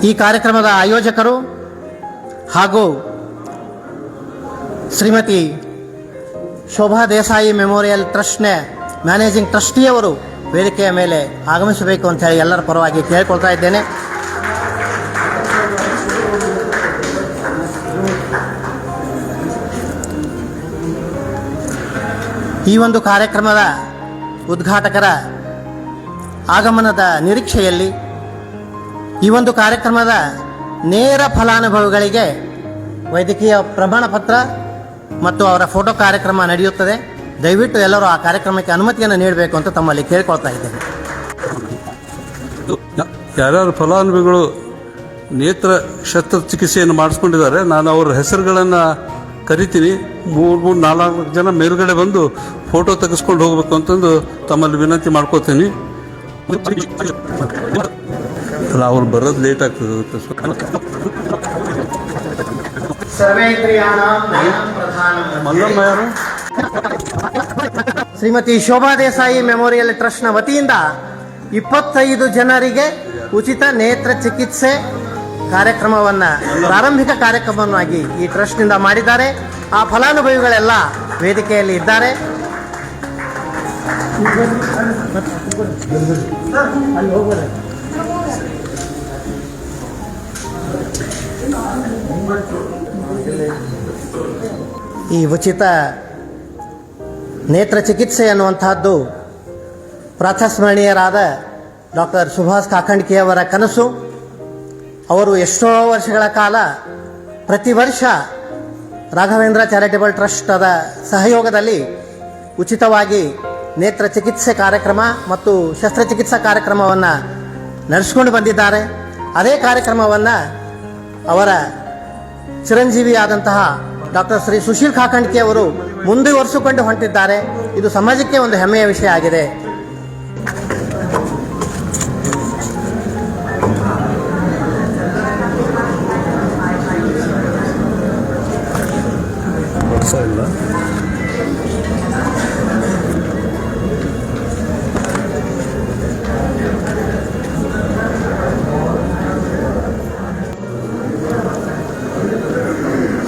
ಈ ಕಾರ್ಯಕ್ರಮದ ಆಯೋಜಕರು ಹಾಗೂ ಶ್ರೀಮತಿ ಶೋಭಾ ದೇಸಾಯಿ ಮೆಮೋರಿಯಲ್ ಟ್ರಸ್ಟ್ನ ಮ್ಯಾನೇಜಿಂಗ್ ಟ್ರಸ್ಟಿಯವರು ವೇದಿಕೆಯ ಮೇಲೆ ಆಗಮಿಸಬೇಕು ಅಂತ ಹೇಳಿ ಎಲ್ಲರ ಪರವಾಗಿ ಕೇಳಿಕೊಳ್ತಾ ಇದ್ದೇನೆ. ಈ ಒಂದು ಕಾರ್ಯಕ್ರಮದ ಉದ್ಘಾಟಕರ ಆಗಮನದ ನಿರೀಕ್ಷೆಯಲ್ಲಿ ಈ ಒಂದು ಕಾರ್ಯಕ್ರಮದ ನೇರ ಫಲಾನುಭವಿಗಳಿಗೆ ವೈದ್ಯಕೀಯ ಪ್ರಮಾಣ ಪತ್ರ ಮತ್ತು ಅವರ ಫೋಟೋ ಕಾರ್ಯಕ್ರಮ ನಡೆಯುತ್ತದೆ. ದಯವಿಟ್ಟು ಎಲ್ಲರೂ ಆ ಕಾರ್ಯಕ್ರಮಕ್ಕೆ ಅನುಮತಿಯನ್ನು ನೀಡಬೇಕು ಅಂತ ತಮ್ಮಲ್ಲಿ ಕೇಳಿಕೊಳ್ತಾ ಇದ್ದೇನೆ. ಯಾರ್ಯಾರು ಫಲಾನುಭವಿಗಳು ನೇತ್ರ ಶಸ್ತ್ರಚಿಕಿತ್ಸೆಯನ್ನು ಮಾಡಿಸ್ಕೊಂಡಿದ್ದಾರೆ, ನಾನು ಅವರ ಹೆಸರುಗಳನ್ನು ಕರಿತೀನಿ. 3-4 ಜನ ಮೇಲ್ಗಡೆ ಬಂದು ಫೋಟೋ ತೆಗೆಸ್ಕೊಂಡು ಹೋಗಬೇಕು ಅಂತಂದು ತಮ್ಮಲ್ಲಿ ವಿನಂತಿ ಮಾಡ್ಕೋತೀನಿ. ಅಲ್ಲ, ಅವ್ರು ಬರೋದು ಲೇಟ್ ಆಗ್ತದೆ. ಮಲ್ಲಮ್ಮ ಯಾರು? ಶ್ರೀಮತಿ ಶೋಭಾ ದೇಸಾಯಿ ಮೆಮೋರಿಯಲ್ ಟ್ರಸ್ಟ್ನ ವತಿಯಿಂದ 25 ಜನರಿಗೆ ಉಚಿತ ನೇತ್ರ ಚಿಕಿತ್ಸೆ ಕಾರ್ಯಕ್ರಮವನ್ನು ಪ್ರಾರಂಭಿಕ ಕಾರ್ಯಕ್ರಮವನ್ನಾಗಿ ಈ ಟ್ರಸ್ಟ್ನಿಂದ ಮಾಡಿದ್ದಾರೆ. ಆ ಫಲಾನುಭವಿಗಳೆಲ್ಲ ವೇದಿಕೆಯಲ್ಲಿ ಇದ್ದಾರೆ. ಈ ಉಚಿತ ನೇತ್ರ ಚಿಕಿತ್ಸೆ ಅನ್ನುವಂತಹದ್ದು ಪ್ರಾತಸ್ಮರಣೀಯರಾದ ಡಾಕ್ಟರ್ ಸುಭಾಷ್ ಕಾಕಂಡ್ಕಿಯವರ ಕನಸು. ಅವರು ಎಷ್ಟೋ ವರ್ಷಗಳ ಕಾಲ ಪ್ರತಿ ವರ್ಷ ರಾಘವೇಂದ್ರ ಚಾರಿಟೇಬಲ್ ಟ್ರಸ್ಟದ ಸಹಯೋಗದಲ್ಲಿ ಉಚಿತವಾಗಿ ನೇತ್ರ ಚಿಕಿತ್ಸೆ ಕಾರ್ಯಕ್ರಮ ಮತ್ತು ಶಸ್ತ್ರಚಿಕಿತ್ಸಾ ಕಾರ್ಯಕ್ರಮವನ್ನು ನಡೆಸಿಕೊಂಡು ಬಂದಿದ್ದಾರೆ. ಅದೇ ಕಾರ್ಯಕ್ರಮವನ್ನು ಅವರ ಚಿರಂಜೀವಿಯಾದಂತಹ ಡಾಕ್ಟರ್ ಶ್ರೀ ಸುಶೀಲ್ ಕಾಕಂಡ್ಕಿ ಅವರು ಮುಂದುವರಿಸಿಕೊಂಡು ಹೊಂಟಿದ್ದಾರೆ. ಇದು ಸಮಾಜಕ್ಕೆ ಒಂದು ಹೆಮ್ಮೆಯ ವಿಷಯ ಆಗಿದೆ.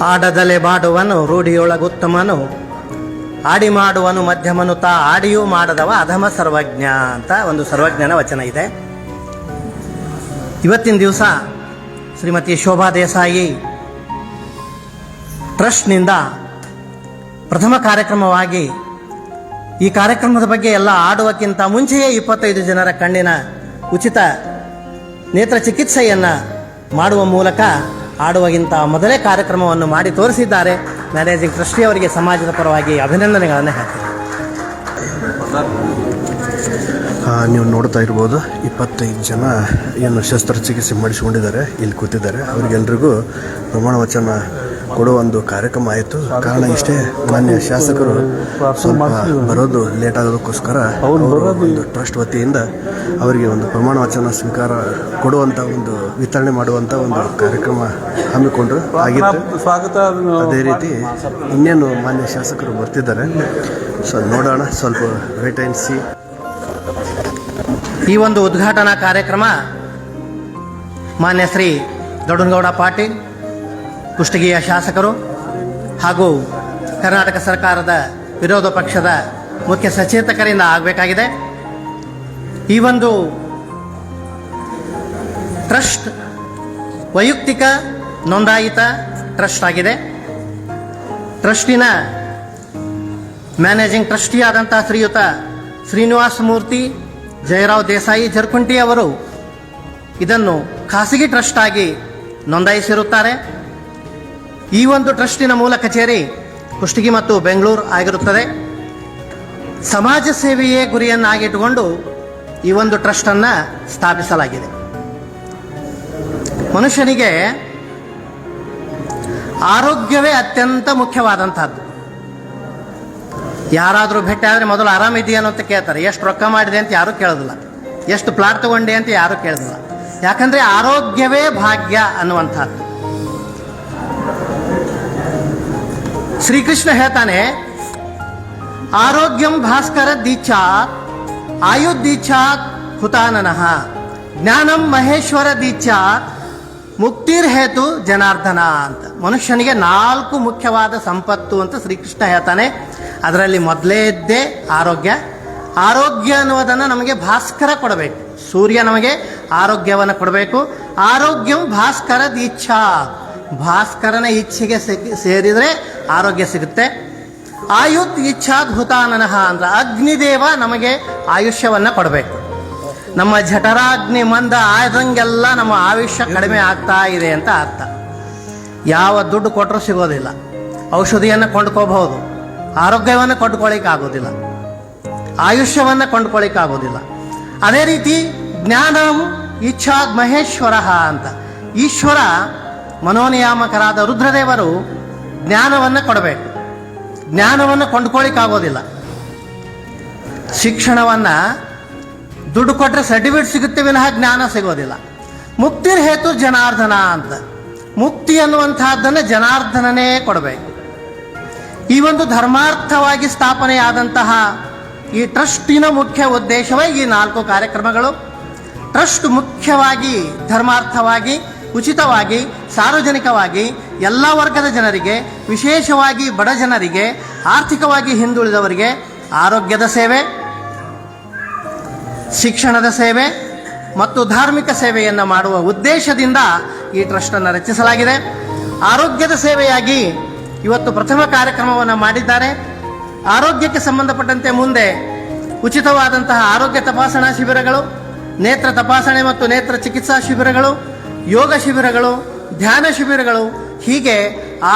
ಆಡದಲೆ ಮಾಡುವನು ರೂಢಿಯೊಳಗುತ್ತಮನು, ಆಡಿ ಮಾಡುವನು ಮಧ್ಯಮನು, ತಾ ಆಡಿಯೂ ಮಾಡದವ ಅಧಮ ಸರ್ವಜ್ಞ ಅಂತ ಒಂದು ಸರ್ವಜ್ಞನ ವಚನ ಇದೆ. ಇವತ್ತಿನ ದಿವಸ ಶ್ರೀಮತಿ ಶೋಭಾ ದೇಸಾಯಿ ಟ್ರಸ್ಟ್ನಿಂದ ಪ್ರಥಮ ಕಾರ್ಯಕ್ರಮವಾಗಿ ಈ ಕಾರ್ಯಕ್ರಮದ ಬಗ್ಗೆ ಎಲ್ಲ ಆಡುವಕ್ಕಿಂತ ಮುಂಚೆಯೇ 25 ಜನರ ಕಣ್ಣಿನ ಉಚಿತ ನೇತ್ರ ಚಿಕಿತ್ಸೆಯನ್ನು ಮಾಡುವ ಮೂಲಕ ಆಡುವಗಿಂತ ಮೊದಲೇ ಕಾರ್ಯಕ್ರಮವನ್ನು ಮಾಡಿ ತೋರಿಸಿದ್ದಾರೆ. ಮ್ಯಾನೇಜಿಂಗ್ ಟ್ರಸ್ಟಿ ಅವರಿಗೆ ಸಮಾಜದ ಪರವಾಗಿ ಅಭಿನಂದನೆಗಳನ್ನು ಹೇಳ್ತೀನಿ. ನೀವು ನೋಡ್ತಾ ಇರ್ಬೋದು 25 ಜನ ಏನು ಶಸ್ತ್ರಚಿಕಿತ್ಸೆ ಮಾಡಿಸಿಕೊಂಡಿದ್ದಾರೆ, ಇಲ್ಲಿ ಕೂತಿದ್ದಾರೆ. ಅವರಿಗೆಲ್ರಿಗೂ ಪ್ರಮಾಣ ವಚನ ಕೊಡುವ ಒಂದು ಕಾರ್ಯಕ್ರಮ ಆಯಿತು. ಕಾರಣ ಇಷ್ಟೇ, ಮಾನ್ಯ ಶಾಸಕರು ಸ್ವಲ್ಪ ಬರೋದು ಲೇಟ್ ಆಗೋದಕ್ಕೋಸ್ಕರ ಒಂದು ಟ್ರಸ್ಟ್ ವತಿಯಿಂದ ಅವರಿಗೆ ಒಂದು ಪ್ರಮಾಣ ವಚನ ಸ್ವೀಕಾರ ಕೊಡುವಂಥ ಒಂದು ವಿತರಣೆ ಮಾಡುವಂಥ ಒಂದು ಕಾರ್ಯಕ್ರಮ ಹಮ್ಮಿಕೊಂಡ್ರು ಆಗಿತ್ತು. ಅದೇ ರೀತಿ ಇನ್ನೇನು ಮಾನ್ಯ ಶಾಸಕರು ಬರ್ತಿದ್ದಾರೆ. ಸೊ ನೋಡೋಣ, ಸ್ವಲ್ಪ ವೇಟ್ ಆ್ಯಂಡ್ ಸಿ. ಈ ಒಂದು ಉದ್ಘಾಟನಾ ಕಾರ್ಯಕ್ರಮ ಮಾನ್ಯ ಶ್ರೀ ದೊಡ್ಡನಗೌಡ ಪಾಟೀಲ್, ಕುಷ್ಟಗಿಯ ಶಾಸಕರು ಹಾಗೂ ಕರ್ನಾಟಕ ಸರ್ಕಾರದ ವಿರೋಧ ಪಕ್ಷದ ಮುಖ್ಯ ಸಚೇತಕರಿಂದ ಆಗಬೇಕಾಗಿದೆ. ಈ ಒಂದು ಟ್ರಸ್ಟ್ ವೈಯಕ್ತಿಕ ನೋಂದಾಯಿತ ಟ್ರಸ್ಟ್ ಆಗಿದೆ. ಟ್ರಸ್ಟಿನ ಮ್ಯಾನೇಜಿಂಗ್ ಟ್ರಸ್ಟಿಯಾದಂಥ ಶ್ರೀಯುತ ಶ್ರೀನಿವಾಸ ಮೂರ್ತಿ ಜಯರಾವ್ ದೇಸಾಯಿ ಜರ್ಕುಂಟಿ ಅವರು ಇದನ್ನು ಖಾಸಗಿ ಟ್ರಸ್ಟ್ ಆಗಿ ನೋಂದಾಯಿಸಿರುತ್ತಾರೆ. ಈ ಒಂದು ಟ್ರಸ್ಟಿನ ಮೂಲ ಕಚೇರಿ ಕುಷ್ಟಗಿ ಮತ್ತು ಬೆಂಗಳೂರು ಆಗಿರುತ್ತದೆ. ಸಮಾಜ ಸೇವೆಯೇ ಗುರಿಯನ್ನಾಗಿಟ್ಟುಕೊಂಡು ಈ ಒಂದು ಟ್ರಸ್ಟನ್ನು ಸ್ಥಾಪಿಸಲಾಗಿದೆ. ಮನುಷ್ಯನಿಗೆ ಆರೋಗ್ಯವೇ ಅತ್ಯಂತ ಮುಖ್ಯವಾದಂತಹದ್ದು. ಯಾರಾದರೂ ಭೇಟಿ ಆದರೆ ಮೊದಲು ಆರಾಮಿದೆಯೇನೋ ಅಂತ ಕೇಳ್ತಾರೆ. ಎಷ್ಟು ರೊಕ್ಕ ಮಾಡಿದೆ ಅಂತ ಯಾರೂ ಕೇಳೋದಿಲ್ಲ, ಎಷ್ಟು ಪ್ಲಾಟ್ ತಗೊಂಡೆ ಅಂತ ಯಾರೂ ಕೇಳೋದಿಲ್ಲ. ಯಾಕಂದರೆ ಆರೋಗ್ಯವೇ ಭಾಗ್ಯ ಅನ್ನುವಂಥದ್ದು. ಶ್ರೀಕೃಷ್ಣ ಹೇಳ್ತಾನೆ, ಆರೋಗ್ಯಂ ಭಾಸ್ಕರ ದೀಕ್ಷಾತ್ ಆಯುರ್ದೀಕ್ಷಾತ್ ಹುತಾನನಃ. ಜ್ಞಾನಂ ಮಹೇಶ್ವರ ದೀಕ್ಷಾ ಮುಕ್ತಿರ್ ಹೇತು ಜನಾರ್ದನ ಅಂತ. ಮನುಷ್ಯನಿಗೆ 4 ಮುಖ್ಯವಾದ ಸಂಪತ್ತು ಅಂತ ಶ್ರೀಕೃಷ್ಣ ಹೇಳ್ತಾನೆ. ಅದರಲ್ಲಿ ಮೊದಲೇದ್ದೇ ಆರೋಗ್ಯ. ಆರೋಗ್ಯ ಅನ್ನುವುದನ್ನು ನಮಗೆ ಭಾಸ್ಕರ ಕೊಡಬೇಕು. ಸೂರ್ಯ ನಮಗೆ ಆರೋಗ್ಯವನ್ನು ಕೊಡಬೇಕು. ಆರೋಗ್ಯಂ ಭಾಸ್ಕರ ದೀಕ್ಷಾ, ಭಾಸ್ಕರನ ಇಚ್ಛೆಗೆ ಸೇರಿದರೆ ಆರೋಗ್ಯ ಸಿಗುತ್ತೆ. ಆಯುತ್ ಇಚ್ಛಾದ್ಭುತಾನನಃ ಅಂದ್ರೆ ಅಗ್ನಿದೇವ ನಮಗೆ ಆಯುಷ್ಯವನ್ನು ಕೊಡಬೇಕು. ನಮ್ಮ ಜಠರಾಗ್ನಿ ಮಂದ ಆದಂಗೆಲ್ಲ ನಮ್ಮ ಆಯುಷ್ಯ ಕಡಿಮೆ ಆಗ್ತಾ ಇದೆ ಅಂತ ಅರ್ಥ. ಯಾವ ದುಡ್ಡು ಕೊಟ್ಟರೂ ಸಿಗೋದಿಲ್ಲ. ಔಷಧಿಯನ್ನು ಕೊಂಡ್ಕೋಬಹುದು, ಆರೋಗ್ಯವನ್ನು ಕೊಂಡ್ಕೊಳ್ಳಿಕ್ಕಾಗೋದಿಲ್ಲ, ಆಯುಷ್ಯವನ್ನು ಕೊಂಡ್ಕೊಳ್ಳಿಕ್ಕಾಗೋದಿಲ್ಲ. ಅದೇ ರೀತಿ ಜ್ಞಾನಂ ಇಚ್ಛಾದ್ ಮಹೇಶ್ವರ ಅಂತ. ಈಶ್ವರ ಮನೋನಿಯಾಮಕರಾದ ರುದ್ರದೇವರು ಜ್ಞಾನವನ್ನು ಕೊಡಬೇಕು. ಜ್ಞಾನವನ್ನು ಕೊಂಡ್ಕೊಳ್ಳಿಕ್ಕಾಗೋದಿಲ್ಲ. ಶಿಕ್ಷಣವನ್ನು ದುಡ್ಡು ಕೊಟ್ಟರೆ ಸರ್ಟಿಫಿಕೇಟ್ ಸಿಗುತ್ತೆ ವಿನಃ ಜ್ಞಾನ ಸಿಗೋದಿಲ್ಲ. ಮುಕ್ತಿರ್ ಹೇತು ಜನಾರ್ದನ ಅಂತ. ಮುಕ್ತಿ ಅನ್ನುವಂತಹದ್ದನ್ನು ಜನಾರ್ದನನೇ ಕೊಡಬೇಕು. ಈ ಒಂದು ಧರ್ಮಾರ್ಥವಾಗಿ ಸ್ಥಾಪನೆಯಾದಂತಹ ಈ ಟ್ರಸ್ಟಿನ ಮುಖ್ಯ ಉದ್ದೇಶವೇ ಈ 4 ಕಾರ್ಯಕ್ರಮಗಳು. ಟ್ರಸ್ಟ್ ಮುಖ್ಯವಾಗಿ ಧರ್ಮಾರ್ಥವಾಗಿ, ಉಚಿತವಾಗಿ, ಸಾರ್ವಜನಿಕವಾಗಿ ಎಲ್ಲ ವರ್ಗದ ಜನರಿಗೆ, ವಿಶೇಷವಾಗಿ ಬಡ ಜನರಿಗೆ, ಆರ್ಥಿಕವಾಗಿ ಹಿಂದುಳಿದವರಿಗೆ ಆರೋಗ್ಯದ ಸೇವೆ, ಶಿಕ್ಷಣದ ಸೇವೆ ಮತ್ತು ಧಾರ್ಮಿಕ ಸೇವೆಯನ್ನು ಮಾಡುವ ಉದ್ದೇಶದಿಂದ ಈ ಟ್ರಸ್ಟನ್ನು ರಚಿಸಲಾಗಿದೆ. ಆರೋಗ್ಯದ ಸೇವೆಯಾಗಿ ಇವತ್ತು ಪ್ರಥಮ ಕಾರ್ಯಕ್ರಮವನ್ನು ಮಾಡಿದ್ದಾರೆ. ಆರೋಗ್ಯಕ್ಕೆ ಸಂಬಂಧಪಟ್ಟಂತೆ ಮುಂದೆ ಉಚಿತವಾದಂತಹ ಆರೋಗ್ಯ ತಪಾಸಣಾ ಶಿಬಿರಗಳು, ನೇತ್ರ ತಪಾಸಣೆ ಮತ್ತು ನೇತ್ರ ಚಿಕಿತ್ಸಾ ಶಿಬಿರಗಳು, ಯೋಗ ಶಿಬಿರಗಳು, ಧ್ಯಾನ ಶಿಬಿರಗಳು, ಹೀಗೆ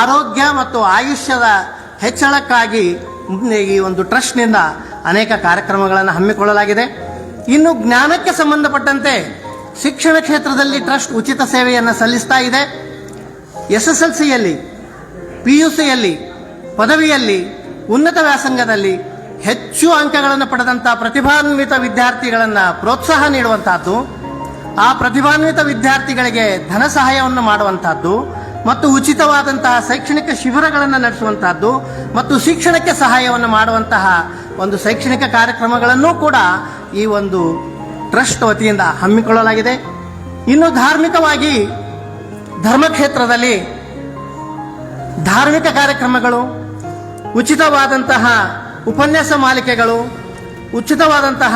ಆರೋಗ್ಯ ಮತ್ತು ಆಯುಷ್ಯದ ಹೆಚ್ಚಳಕ್ಕಾಗಿ ಈ ಒಂದು ಟ್ರಸ್ಟ್ನಿಂದ ಅನೇಕ ಕಾರ್ಯಕ್ರಮಗಳನ್ನು ಹಮ್ಮಿಕೊಳ್ಳಲಾಗಿದೆ. ಇನ್ನು ಜ್ಞಾನಕ್ಕೆ ಸಂಬಂಧಪಟ್ಟಂತೆ ಶಿಕ್ಷಣ ಕ್ಷೇತ್ರದಲ್ಲಿ ಟ್ರಸ್ಟ್ ಉಚಿತ ಸೇವೆಯನ್ನು ಸಲ್ಲಿಸ್ತಾ ಇದೆ. SSLCಯಲ್ಲಿ, PUCಯಲ್ಲಿ, ಪದವಿಯಲ್ಲಿ, ಉನ್ನತ ವ್ಯಾಸಂಗದಲ್ಲಿ ಹೆಚ್ಚು ಅಂಕಗಳನ್ನು ಪಡೆದಂಥ ಪ್ರತಿಭಾನ್ವಿತ ವಿದ್ಯಾರ್ಥಿಗಳನ್ನು ಪ್ರೋತ್ಸಾಹ ನೀಡುವಂತಹದ್ದು, ಆ ಪ್ರತಿಭಾನ್ವಿತ ವಿದ್ಯಾರ್ಥಿಗಳಿಗೆ ಧನ ಸಹಾಯವನ್ನು ಮಾಡುವಂತಹದ್ದು ಮತ್ತು ಉಚಿತವಾದಂತಹ ಶೈಕ್ಷಣಿಕ ಶಿಬಿರಗಳನ್ನು ನಡೆಸುವಂತಹದ್ದು ಮತ್ತು ಶಿಕ್ಷಣಕ್ಕೆ ಸಹಾಯವನ್ನು ಮಾಡುವಂತಹ ಒಂದು ಶೈಕ್ಷಣಿಕ ಕಾರ್ಯಕ್ರಮಗಳನ್ನು ಕೂಡ ಈ ಒಂದು ಟ್ರಸ್ಟ್ ವತಿಯಿಂದ ಹಮ್ಮಿಕೊಳ್ಳಲಾಗಿದೆ. ಇನ್ನು ಧಾರ್ಮಿಕವಾಗಿ ಧರ್ಮಕ್ಷೇತ್ರದಲ್ಲಿ ಧಾರ್ಮಿಕ ಕಾರ್ಯಕ್ರಮಗಳು, ಉಚಿತವಾದಂತಹ ಉಪನ್ಯಾಸ ಮಾಲಿಕೆಗಳು, ಉಚಿತವಾದಂತಹ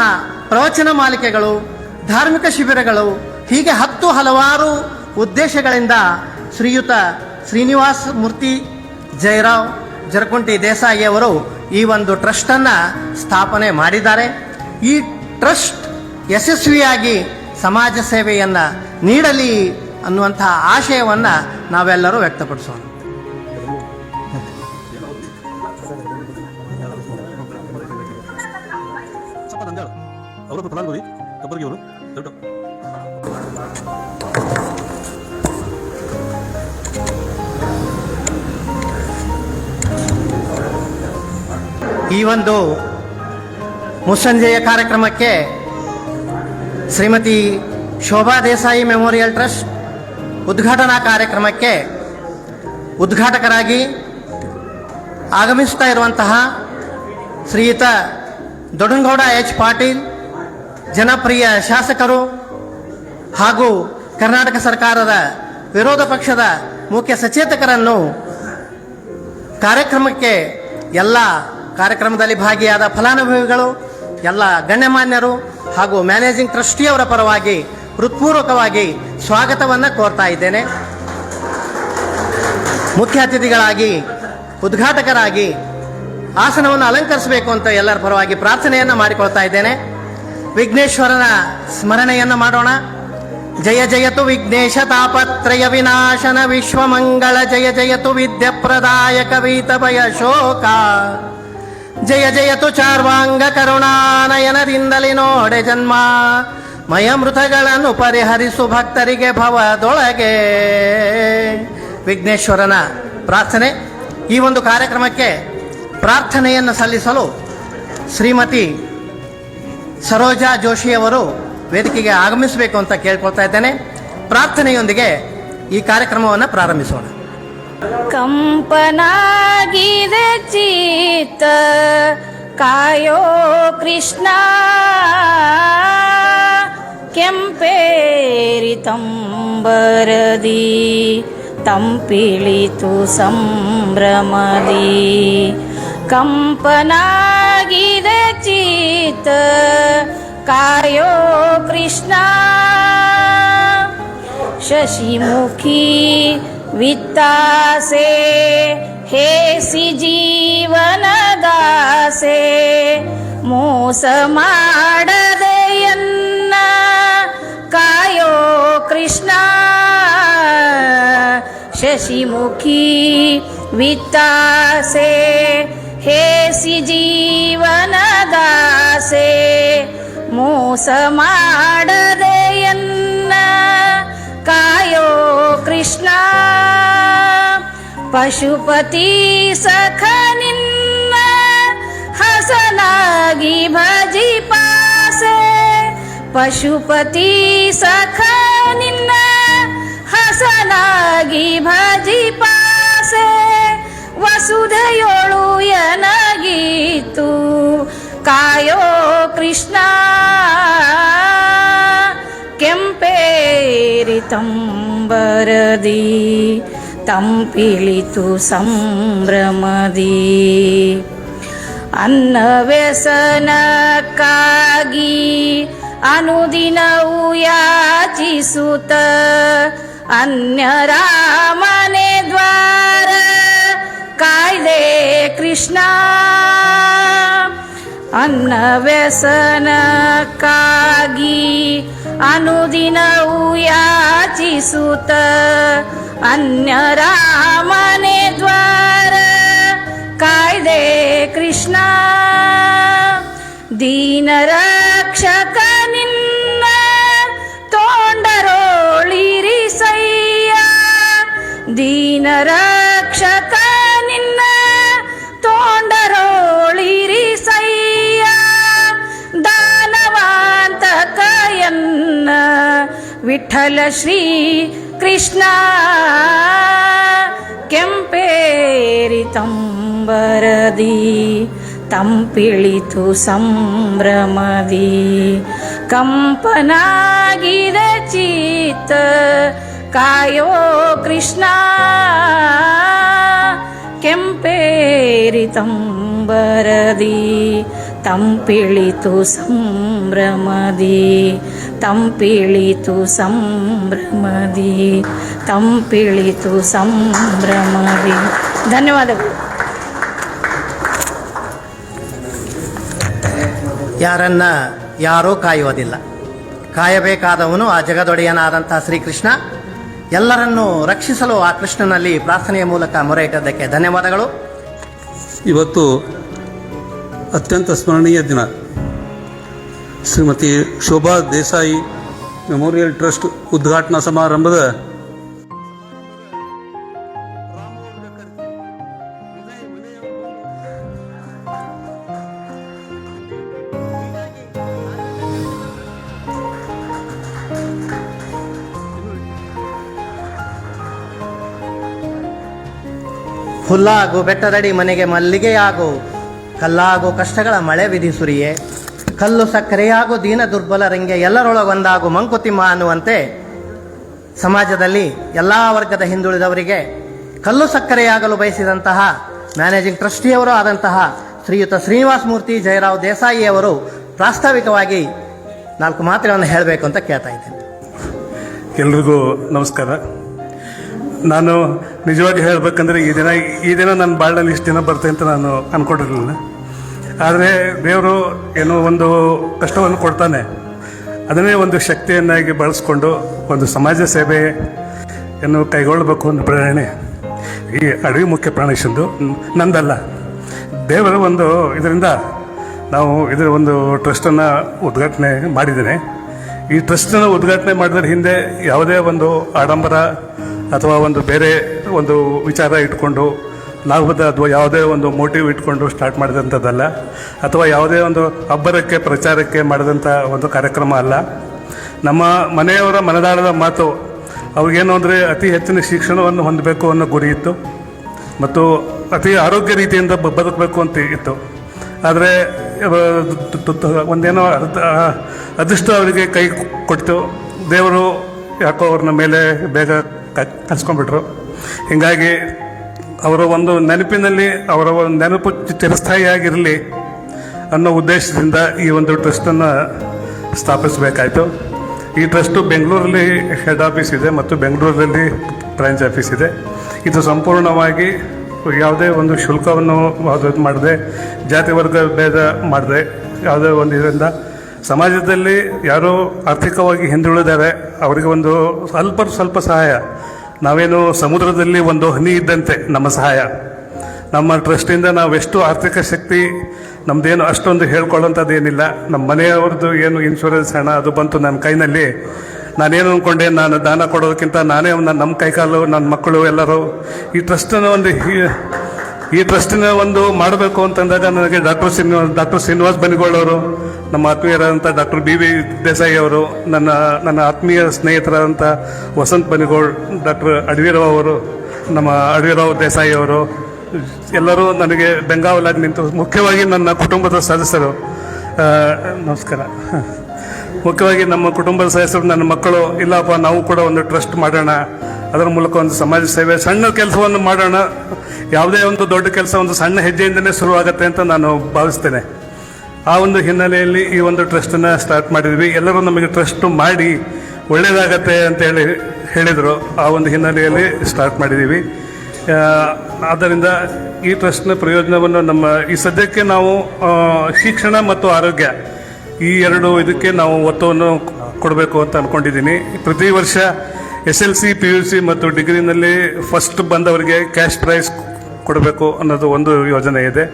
ಪ್ರವಚನ ಮಾಲಿಕೆಗಳು, ಧಾರ್ಮಿಕ ಶಿಬಿರಗಳು, ಹೀಗೆ 10 ಹಲವಾರು ಉದ್ದೇಶಗಳಿಂದ ಶ್ರೀಯುತ ಶ್ರೀನಿವಾಸ ಮೂರ್ತಿ ಜಯರಾವ್ ಜರಕುಂಟಿ ದೇಸಾಯಿ ಅವರು ಈ ಒಂದು ಟ್ರಸ್ಟನ್ನು ಸ್ಥಾಪನೆ ಮಾಡಿದ್ದಾರೆ. ಈ ಟ್ರಸ್ಟ್ ಯಶಸ್ವಿಯಾಗಿ ಸಮಾಜ ಸೇವೆಯನ್ನು ನೀಡಲಿ ಅನ್ನುವಂತಹ ಆಶಯವನ್ನು ನಾವೆಲ್ಲರೂ ವ್ಯಕ್ತಪಡಿಸೋಣ. ಅವರು ಫಲಾನುಭವಿ ಕಬ್ಬರ್ಗಿ ಅವರು ದೊಡ್ಡ ಈ ಒಂದು ಮುಸ್ಸಂಜೆಯ ಕಾರ್ಯಕ್ರಮಕ್ಕೆ ಶ್ರೀಮತಿ ಶೋಭಾ ದೇಸಾಯಿ ಮೆಮೋರಿಯಲ್ ಟ್ರಸ್ಟ್ ಉದ್ಘಾಟನಾ ಕಾರ್ಯಕ್ರಮಕ್ಕೆ ಉದ್ಘಾಟಕರಾಗಿ ಆಗಮಿಸ್ತಾ ಇರುವಂತಹ ಶ್ರೀಯುತ ದೊಡ್ಡನಗೌಡ H. ಪಾಟೀಲ್, ಜನಪ್ರಿಯ ಶಾಸಕರು ಹಾಗೂ ಕರ್ನಾಟಕ ಸರ್ಕಾರದ ವಿರೋಧ ಪಕ್ಷದ ಮುಖ್ಯ ಸಚೇತಕರನ್ನು, ಕಾರ್ಯಕ್ರಮಕ್ಕೆ ಎಲ್ಲ ಕಾರ್ಯಕ್ರಮದಲ್ಲಿ ಭಾಗಿಯಾದ ಫಲಾನುಭವಿಗಳು, ಎಲ್ಲ ಗಣ್ಯಮಾನ್ಯರು ಹಾಗೂ ಮ್ಯಾನೇಜಿಂಗ್ ಟ್ರಸ್ಟಿಯವರ ಪರವಾಗಿ ಹೃತ್ಪೂರ್ವಕವಾಗಿ ಸ್ವಾಗತವನ್ನು ಕೋರ್ತಾ ಇದ್ದೇನೆ. ಮುಖ್ಯ ಅತಿಥಿಗಳಾಗಿ, ಉದ್ಘಾಟಕರಾಗಿ ಆಸನವನ್ನು ಅಲಂಕರಿಸಬೇಕು ಅಂತ ಎಲ್ಲರ ಪರವಾಗಿ ಪ್ರಾರ್ಥನೆಯನ್ನು ಮಾಡಿಕೊಳ್ತಾ ಇದ್ದೇನೆ. ವಿಘ್ನೇಶ್ವರನ ಸ್ಮರಣೆಯನ್ನು ಮಾಡೋಣ. ಜಯ ಜಯತು ವಿಘ್ನೇಶ ತಾಪತ್ರಯ ವಿನಾಶನ ವಿಶ್ವಮಂಗಳ ಜಯ ಜಯತು ವಿದ್ಯಪ್ರದಾಯಕ ವೀತಭಯ ಶೋಕ ಜಯ ಜಯತು ಚಾರ್ವಾಂಗ ಕರುಣಾನಯನದಿಂದಲೇ ನೋಡೆ ಜನ್ಮ ಮಯ ಮೃತಗಳನ್ನು ಪರಿಹರಿಸು ಭಕ್ತರಿಗೆ ಭವದೊಳಗೆ. ವಿಘ್ನೇಶ್ವರನ ಪ್ರಾರ್ಥನೆ. ಈ ಒಂದು ಕಾರ್ಯಕ್ರಮಕ್ಕೆ ಪ್ರಾರ್ಥನೆಯನ್ನು ಸಲ್ಲಿಸಲು ಶ್ರೀಮತಿ ಸರೋಜಾ ಜೋಶಿಯವರು ವೇದಿಕೆಗೆ ಆಗಮಿಸಬೇಕು ಅಂತ ಕೇಳ್ಕೊಳ್ತಾ ಇದ್ದೇನೆ. ಪ್ರಾರ್ಥನೆಯೊಂದಿಗೆ ಈ ಕಾರ್ಯಕ್ರಮವನ್ನು ಪ್ರಾರಂಭಿಸೋಣ. ಕಂಪನಾಗಿದೆ ಚಿತ್ತ ಕಾಯೋ ಕೃಷ್ಣ, ಕೆಂಪೇರಿ ತಂಬರದಿ ತಂಪಿಳಿತು ಸಂಭ್ರಮದಿ ಕಂಪನಾಗಿದೆ ಚಿತ್ತ ಕಾಯೋ ಕೃಷ್ಣ ಶಶಿಮುಖಿ ವಿತ್ತಾಸೆ ಹೇಸಿ ಜೀವನದಾಸೆ ಮೋಸ ಮಾಡದೆಯನ್ನ ಕಾಯೋ ಕೃಷ್ಣ ಶಶಿಮುಖಿ ವಿತ್ತಾಸೆ ಹೇಸಿ ಜೀವನದಾಸೆ ಮೋಸ ಮಾಡದೆಯನ್ನ ಕಾಯೋ ಕೃಷ್ಣ ಪಶುಪತಿ ಸಖ ನಿನ್ನ ಹಸನಾಗಿ ಭಜಿ ಪಾಸೆ ಪಶುಪತಿ ಸಖ ನಿನ್ನ ಹಸನಾಗಿ ಭಜಿ ಪಾಸೆ ವಸುಧೆಯೋಳು ಎನಗೀತು ಕಾಯೋ ಕೃಷ್ಣ ಕೆಂಪೇರಿ ತಂಬರದಿ ತಂಪಿಳಿತು ಸಂಭ್ರಮದಿ ಅನ್ನ ವ್ಯಸನಕ್ಕಾಗಿ ಅನುದಿನವು ಯಾಚಿಸುತ್ತ ಅನ್ಯರ ಮನೆ ದ್ವಾರ ಕಾಯ್ದೆ ಕೃಷ್ಣ ಅನ್ನ ವ್ಯಸನಕ್ಕಾಗಿ ಅನುದಿನವು ಯಾಚಿಸುತ್ತ ಅನ್ಯರ ಮನೆ ದ್ವಾರ ಕಾಯ್ದೆ ಕೃಷ್ಣ ದೀನ ರಕ್ಷಕ ನಿನ್ನ ತೋಂಡರೋಳಿರಿಸಯ್ಯ ದೀನ ರಕ್ಷಕ ನಿನ್ನ ತೋಂಡರೋಳಿರಿಸಯ್ಯ ದಾನವಾಂತಕಯನ್ನ ವಿಠಲ ಶ್ರೀ ಕೃಷ್ಣ ಕೆಂಪೇರಿ ತಂಬರದಿ ತಂಪಿಳಿತು ಸಂಭ್ರಮದಿ ಕಂಪನಾಗಿದೆ ಚಿತ್ತ ಕಾಯೋ ಕೃಷ್ಣ ಕೆಂಪೇರಿ ತಂಬರದಿ ತಂಪಿಳಿತು ಸಂಭ್ರಮದಿ ತಂಪಿಳಿತು ಸಂಭ್ರಮದಿ ತಂಪಿಳಿತು ಸಂಭ್ರಮದಿ. ಧನ್ಯವಾದಗಳು. ಯಾರನ್ನ ಯಾರೂ ಕಾಯುವುದಿಲ್ಲ, ಕಾಯಬೇಕಾದವನು ಆ ಜಗದೊಡೆಯನಾದಂಥ ಶ್ರೀಕೃಷ್ಣ. ಎಲ್ಲರನ್ನೂ ರಕ್ಷಿಸಲು ಆ ಕೃಷ್ಣನಲ್ಲಿ ಪ್ರಾರ್ಥನೆಯ ಮೂಲಕ ಮೊರೆ ಇಟ್ಟದ್ದಕ್ಕೆ ಧನ್ಯವಾದಗಳು. ಇವತ್ತು ಅತ್ಯಂತ ಸ್ಮರಣೀಯ ದಿನ. ಶ್ರೀಮತಿ ಶೋಭಾ ದೇಸಾಯಿ ಮೆಮೋರಿಯಲ್ ಟ್ರಸ್ಟ್ ಉದ್ಘಾಟನಾ ಸಮಾರಂಭದ ಹುಲ್ಲಾಗು ಬೆಟ್ಟದಡಿ ಮನೆಗೆ ಮಲ್ಲಿಗೆಯಾಗು, ಕಲ್ಲಾಗು ಕಷ್ಟಗಳ ಮಳೆ ವಿಧಿಸುರಿಯೇ, ಕಲ್ಲು ಸಕ್ಕರೆಯಾಗು ದೀನ ದುರ್ಬಲರಂಗೆ ಎಲ್ಲರೊಳಗೊಂದಾಗು ಮಂಕುತಿಮ್ಮ ಅನ್ನುವಂತೆ ಸಮಾಜದಲ್ಲಿ ಎಲ್ಲ ವರ್ಗದ ಹಿಂದುಳಿದವರಿಗೆ ಕಲ್ಲು ಸಕ್ಕರೆಯಾಗಲು ಬಯಸಿದಂತಹ ಮ್ಯಾನೇಜಿಂಗ್ ಟ್ರಸ್ಟಿಯವರು ಆದಂತಹ ಶ್ರೀಯುತ ಶ್ರೀನಿವಾಸ ಮೂರ್ತಿ ಜಯರಾವ್ ದೇಸಾಯಿಯವರು ಪ್ರಾಸ್ತಾವಿಕವಾಗಿ 4 ಮಾತುಗಳನ್ನು ಹೇಳಬೇಕು ಅಂತ ಕೇಳ್ತಾ ಇದ್ದೇನೆ. ಎಲ್ರಿಗೂ ನಮಸ್ಕಾರ. ನಾನು ನಿಜವಾಗಿ ಹೇಳಬೇಕಂದ್ರೆ ಈ ದಿನ ನನ್ನ ಬಾಳಲ್ಲಿ ಇಷ್ಟು ದಿನ ಬರ್ತೇನೆ ಅಂತ ನಾನು ಅಂದ್ಕೊಂಡಿರಲಿಲ್ಲ. ಆದರೆ ದೇವರು ಏನೋ ಒಂದು ಕಷ್ಟವನ್ನು ಕೊಡ್ತಾನೆ, ಅದನ್ನೇ ಒಂದು ಶಕ್ತಿಯನ್ನಾಗಿ ಬಳಸ್ಕೊಂಡು ಒಂದು ಸಮಾಜ ಸೇವೆಯನ್ನು ಕೈಗೊಳ್ಳಬೇಕು ಅನ್ನೋ ಪ್ರೇರಣೆ ಈ ಅಡವಿ ಮುಖ್ಯ ಪ್ರಾಣೇಶಂದು, ನಂದಲ್ಲ. ದೇವರ ಒಂದು ಇದರಿಂದ ನಾವು ಇದರ ಒಂದು ಟ್ರಸ್ಟನ್ನು ಉದ್ಘಾಟನೆ ಮಾಡಿದ್ದೇನೆ. ಈ ಟ್ರಸ್ಟನ್ನು ಉದ್ಘಾಟನೆ ಮಾಡಿದ್ರೆ ಹಿಂದೆ ಯಾವುದೇ ಒಂದು ಆಡಂಬರ ಅಥವಾ ಒಂದು ಬೇರೆ ಒಂದು ವಿಚಾರ ಇಟ್ಕೊಂಡು ಲಾಭದ ಅಥವಾ ಯಾವುದೇ ಒಂದು ಮೋಟಿವ್ ಇಟ್ಕೊಂಡು ಸ್ಟಾರ್ಟ್ ಮಾಡಿದಂಥದ್ದಲ್ಲ, ಅಥವಾ ಯಾವುದೇ ಒಂದು ಅಬ್ಬರಕ್ಕೆ ಪ್ರಚಾರಕ್ಕೆ ಮಾಡಿದಂಥ ಒಂದು ಕಾರ್ಯಕ್ರಮ ಅಲ್ಲ. ನಮ್ಮ ಮನೆಯವರ ಮನದಾಳದ ಮಾತು ಅವ್ರಿಗೇನು ಅಂದರೆ ಅತಿ ಹೆಚ್ಚಿನ ಶಿಕ್ಷಣವನ್ನು ಹೊಂದಬೇಕು ಅನ್ನೋ ಗುರಿ ಇತ್ತು ಮತ್ತು ಅತಿ ಆರೋಗ್ಯ ರೀತಿಯಿಂದ ಬದುಕಬೇಕು ಅಂತ ಇತ್ತು. ಆದರೆ ಒಂದೇನೋ ಅದೃಷ್ಟ ಅವರಿಗೆ ಕೈ ಕೊಡ್ತು. ದೇವರು ಯಾಕೋ ಅವ್ರನ್ನ ಮೇಲೆ ಬೇಗ ಕರ್ಸ್ಕೊಂಡ್ಬಿಟ್ರು. ಹೀಗಾಗಿ ಅವರ ಒಂದು ನೆನಪಿನಲ್ಲಿ ಅವರ ಒಂದು ನೆನಪು ಚಿರಸ್ಥಾಯಿಯಾಗಿರಲಿ ಅನ್ನೋ ಉದ್ದೇಶದಿಂದ ಈ ಒಂದು ಟ್ರಸ್ಟನ್ನು ಸ್ಥಾಪಿಸಬೇಕಾಯಿತು. ಈ ಟ್ರಸ್ಟು ಬೆಂಗಳೂರಲ್ಲಿ ಹೆಡ್ ಆಫೀಸ್ ಇದೆ ಮತ್ತು ಬೆಂಗಳೂರಲ್ಲಿ ಬ್ರಾಂಚ್ ಆಫೀಸ್ ಇದೆ. ಇದು ಸಂಪೂರ್ಣವಾಗಿ ಯಾವುದೇ ಒಂದು ಶುಲ್ಕವನ್ನು ಮಾಡದೆ, ಜಾತಿ ವರ್ಗ ಭೇದ ಮಾಡದೆ, ಯಾವುದೇ ಒಂದು ಇದರಿಂದ ಸಮಾಜದಲ್ಲಿ ಯಾರೋ ಆರ್ಥಿಕವಾಗಿ ಹಿಂದುಳಿದಾರೆ ಅವರಿಗೆ ಒಂದು ಸ್ವಲ್ಪ ಸಹಾಯ, ನಾವೇನು ಸಮುದ್ರದಲ್ಲಿ ಒಂದು ಹನಿ ಇದ್ದಂತೆ ನಮ್ಮ ಸಹಾಯ. ನಮ್ಮ ಟ್ರಸ್ಟಿಂದ ನಾವೆಷ್ಟು ಆರ್ಥಿಕ ಶಕ್ತಿ ನಮ್ಮದೇನು ಅಷ್ಟೊಂದು ಹೇಳ್ಕೊಳ್ಳೋಂಥದ್ದು ಏನಿಲ್ಲ. ನಮ್ಮ ಮನೆಯವ್ರದ್ದು ಏನು ಇನ್ಶೂರೆನ್ಸ್ ಹಣ ಅದು ಬಂತು ನನ್ನ ಕೈನಲ್ಲಿ. ನಾನೇನು ಅಂದ್ಕೊಂಡೆ, ನಾನು ದಾನ ಕೊಡೋದಕ್ಕಿಂತ ನಾನೇ ನಮ್ಮ ಕೈಕಾಲು, ನನ್ನ ಮಕ್ಕಳು ಎಲ್ಲರೂ ಈ ಟ್ರಸ್ಟಿನ ಒಂದು ಮಾಡಬೇಕು ಅಂತಂದಾಗ ನನಗೆ ಡಾಕ್ಟರ್ ಶ್ರೀನಿವಾಸ್ ಬನಿಗೋಳವರು, ನಮ್ಮ ಆತ್ಮೀಯರಾದಂಥ ಡಾಕ್ಟರ್ BV ದೇಸಾಯಿ ಅವರು, ನನ್ನ ಆತ್ಮೀಯ ಸ್ನೇಹಿತರಾದಂಥ ವಸಂತ್ ಬನಿಗೋಳ್, ಡಾಕ್ಟರ್ ಅಡವಿರಾವ್ ಅವರು, ನಮ್ಮ ಅಡವಿರಾವ್ ದೇಸಾಯಿ ಅವರು ಎಲ್ಲರೂ ನನಗೆ ಬೆಂಗಾವಲಾಗಿ ನಿಂತು, ಮುಖ್ಯವಾಗಿ ನನ್ನ ಕುಟುಂಬದ ಸದಸ್ಯರು, ನಮಸ್ಕಾರ, ಮುಖ್ಯವಾಗಿ ನಮ್ಮ ಕುಟುಂಬದ ಸದಸ್ಯರು, ನನ್ನ ಮಕ್ಕಳು, ಇಲ್ಲಪ್ಪ ನಾವು ಕೂಡ ಒಂದು ಟ್ರಸ್ಟ್ ಮಾಡೋಣ, ಅದರ ಮೂಲಕ ಒಂದು ಸಮಾಜ ಸೇವೆ, ಸಣ್ಣ ಕೆಲಸವನ್ನು ಮಾಡೋಣ. ಯಾವುದೇ ಒಂದು ದೊಡ್ಡ ಕೆಲಸ ಒಂದು ಸಣ್ಣ ಹೆಜ್ಜೆಯಿಂದನೇ ಶುರುವಾಗುತ್ತೆ ಅಂತ ನಾನು ಭಾವಿಸ್ತೇನೆ. ಆ ಒಂದು ಹಿನ್ನೆಲೆಯಲ್ಲಿ ಈ ಒಂದು ಟ್ರಸ್ಟನ್ನು ಸ್ಟಾರ್ಟ್ ಮಾಡಿದ್ವಿ. ಎಲ್ಲರೂ ನಮಗೆ ಟ್ರಸ್ಟ್ ಮಾಡಿ ಒಳ್ಳೆಯದಾಗತ್ತೆ ಅಂತ ಹೇಳಿದರು. ಆ ಒಂದು ಹಿನ್ನೆಲೆಯಲ್ಲಿ ಸ್ಟಾರ್ಟ್ ಮಾಡಿದ್ದೀವಿ. ಆದ್ದರಿಂದ ಈ ಟ್ರಸ್ಟ್ನ ಪ್ರಯೋಜನವನ್ನು ಈ ಸದ್ಯಕ್ಕೆ ನಾವು ಶಿಕ್ಷಣ ಮತ್ತು ಆರೋಗ್ಯ ಈ ಎರಡು ಇದಕ್ಕೆ ನಾವು ಒತ್ತನ್ನು ಕೊಡಬೇಕು ಅಂತ ಅಂದ್ಕೊಂಡಿದ್ದೀನಿ. ಪ್ರತಿ ವರ್ಷ SLC, PUC ಮತ್ತು ಡಿಗ್ರಿನಲ್ಲಿ ಫಸ್ಟ್ ಬಂದವರಿಗೆ ಕ್ಯಾಶ್ ಪ್ರೈಸ್ ಕೊಡಬೇಕು ಅನ್ನೋದು ಒಂದು ಯೋಜನೆ ಇದೆ.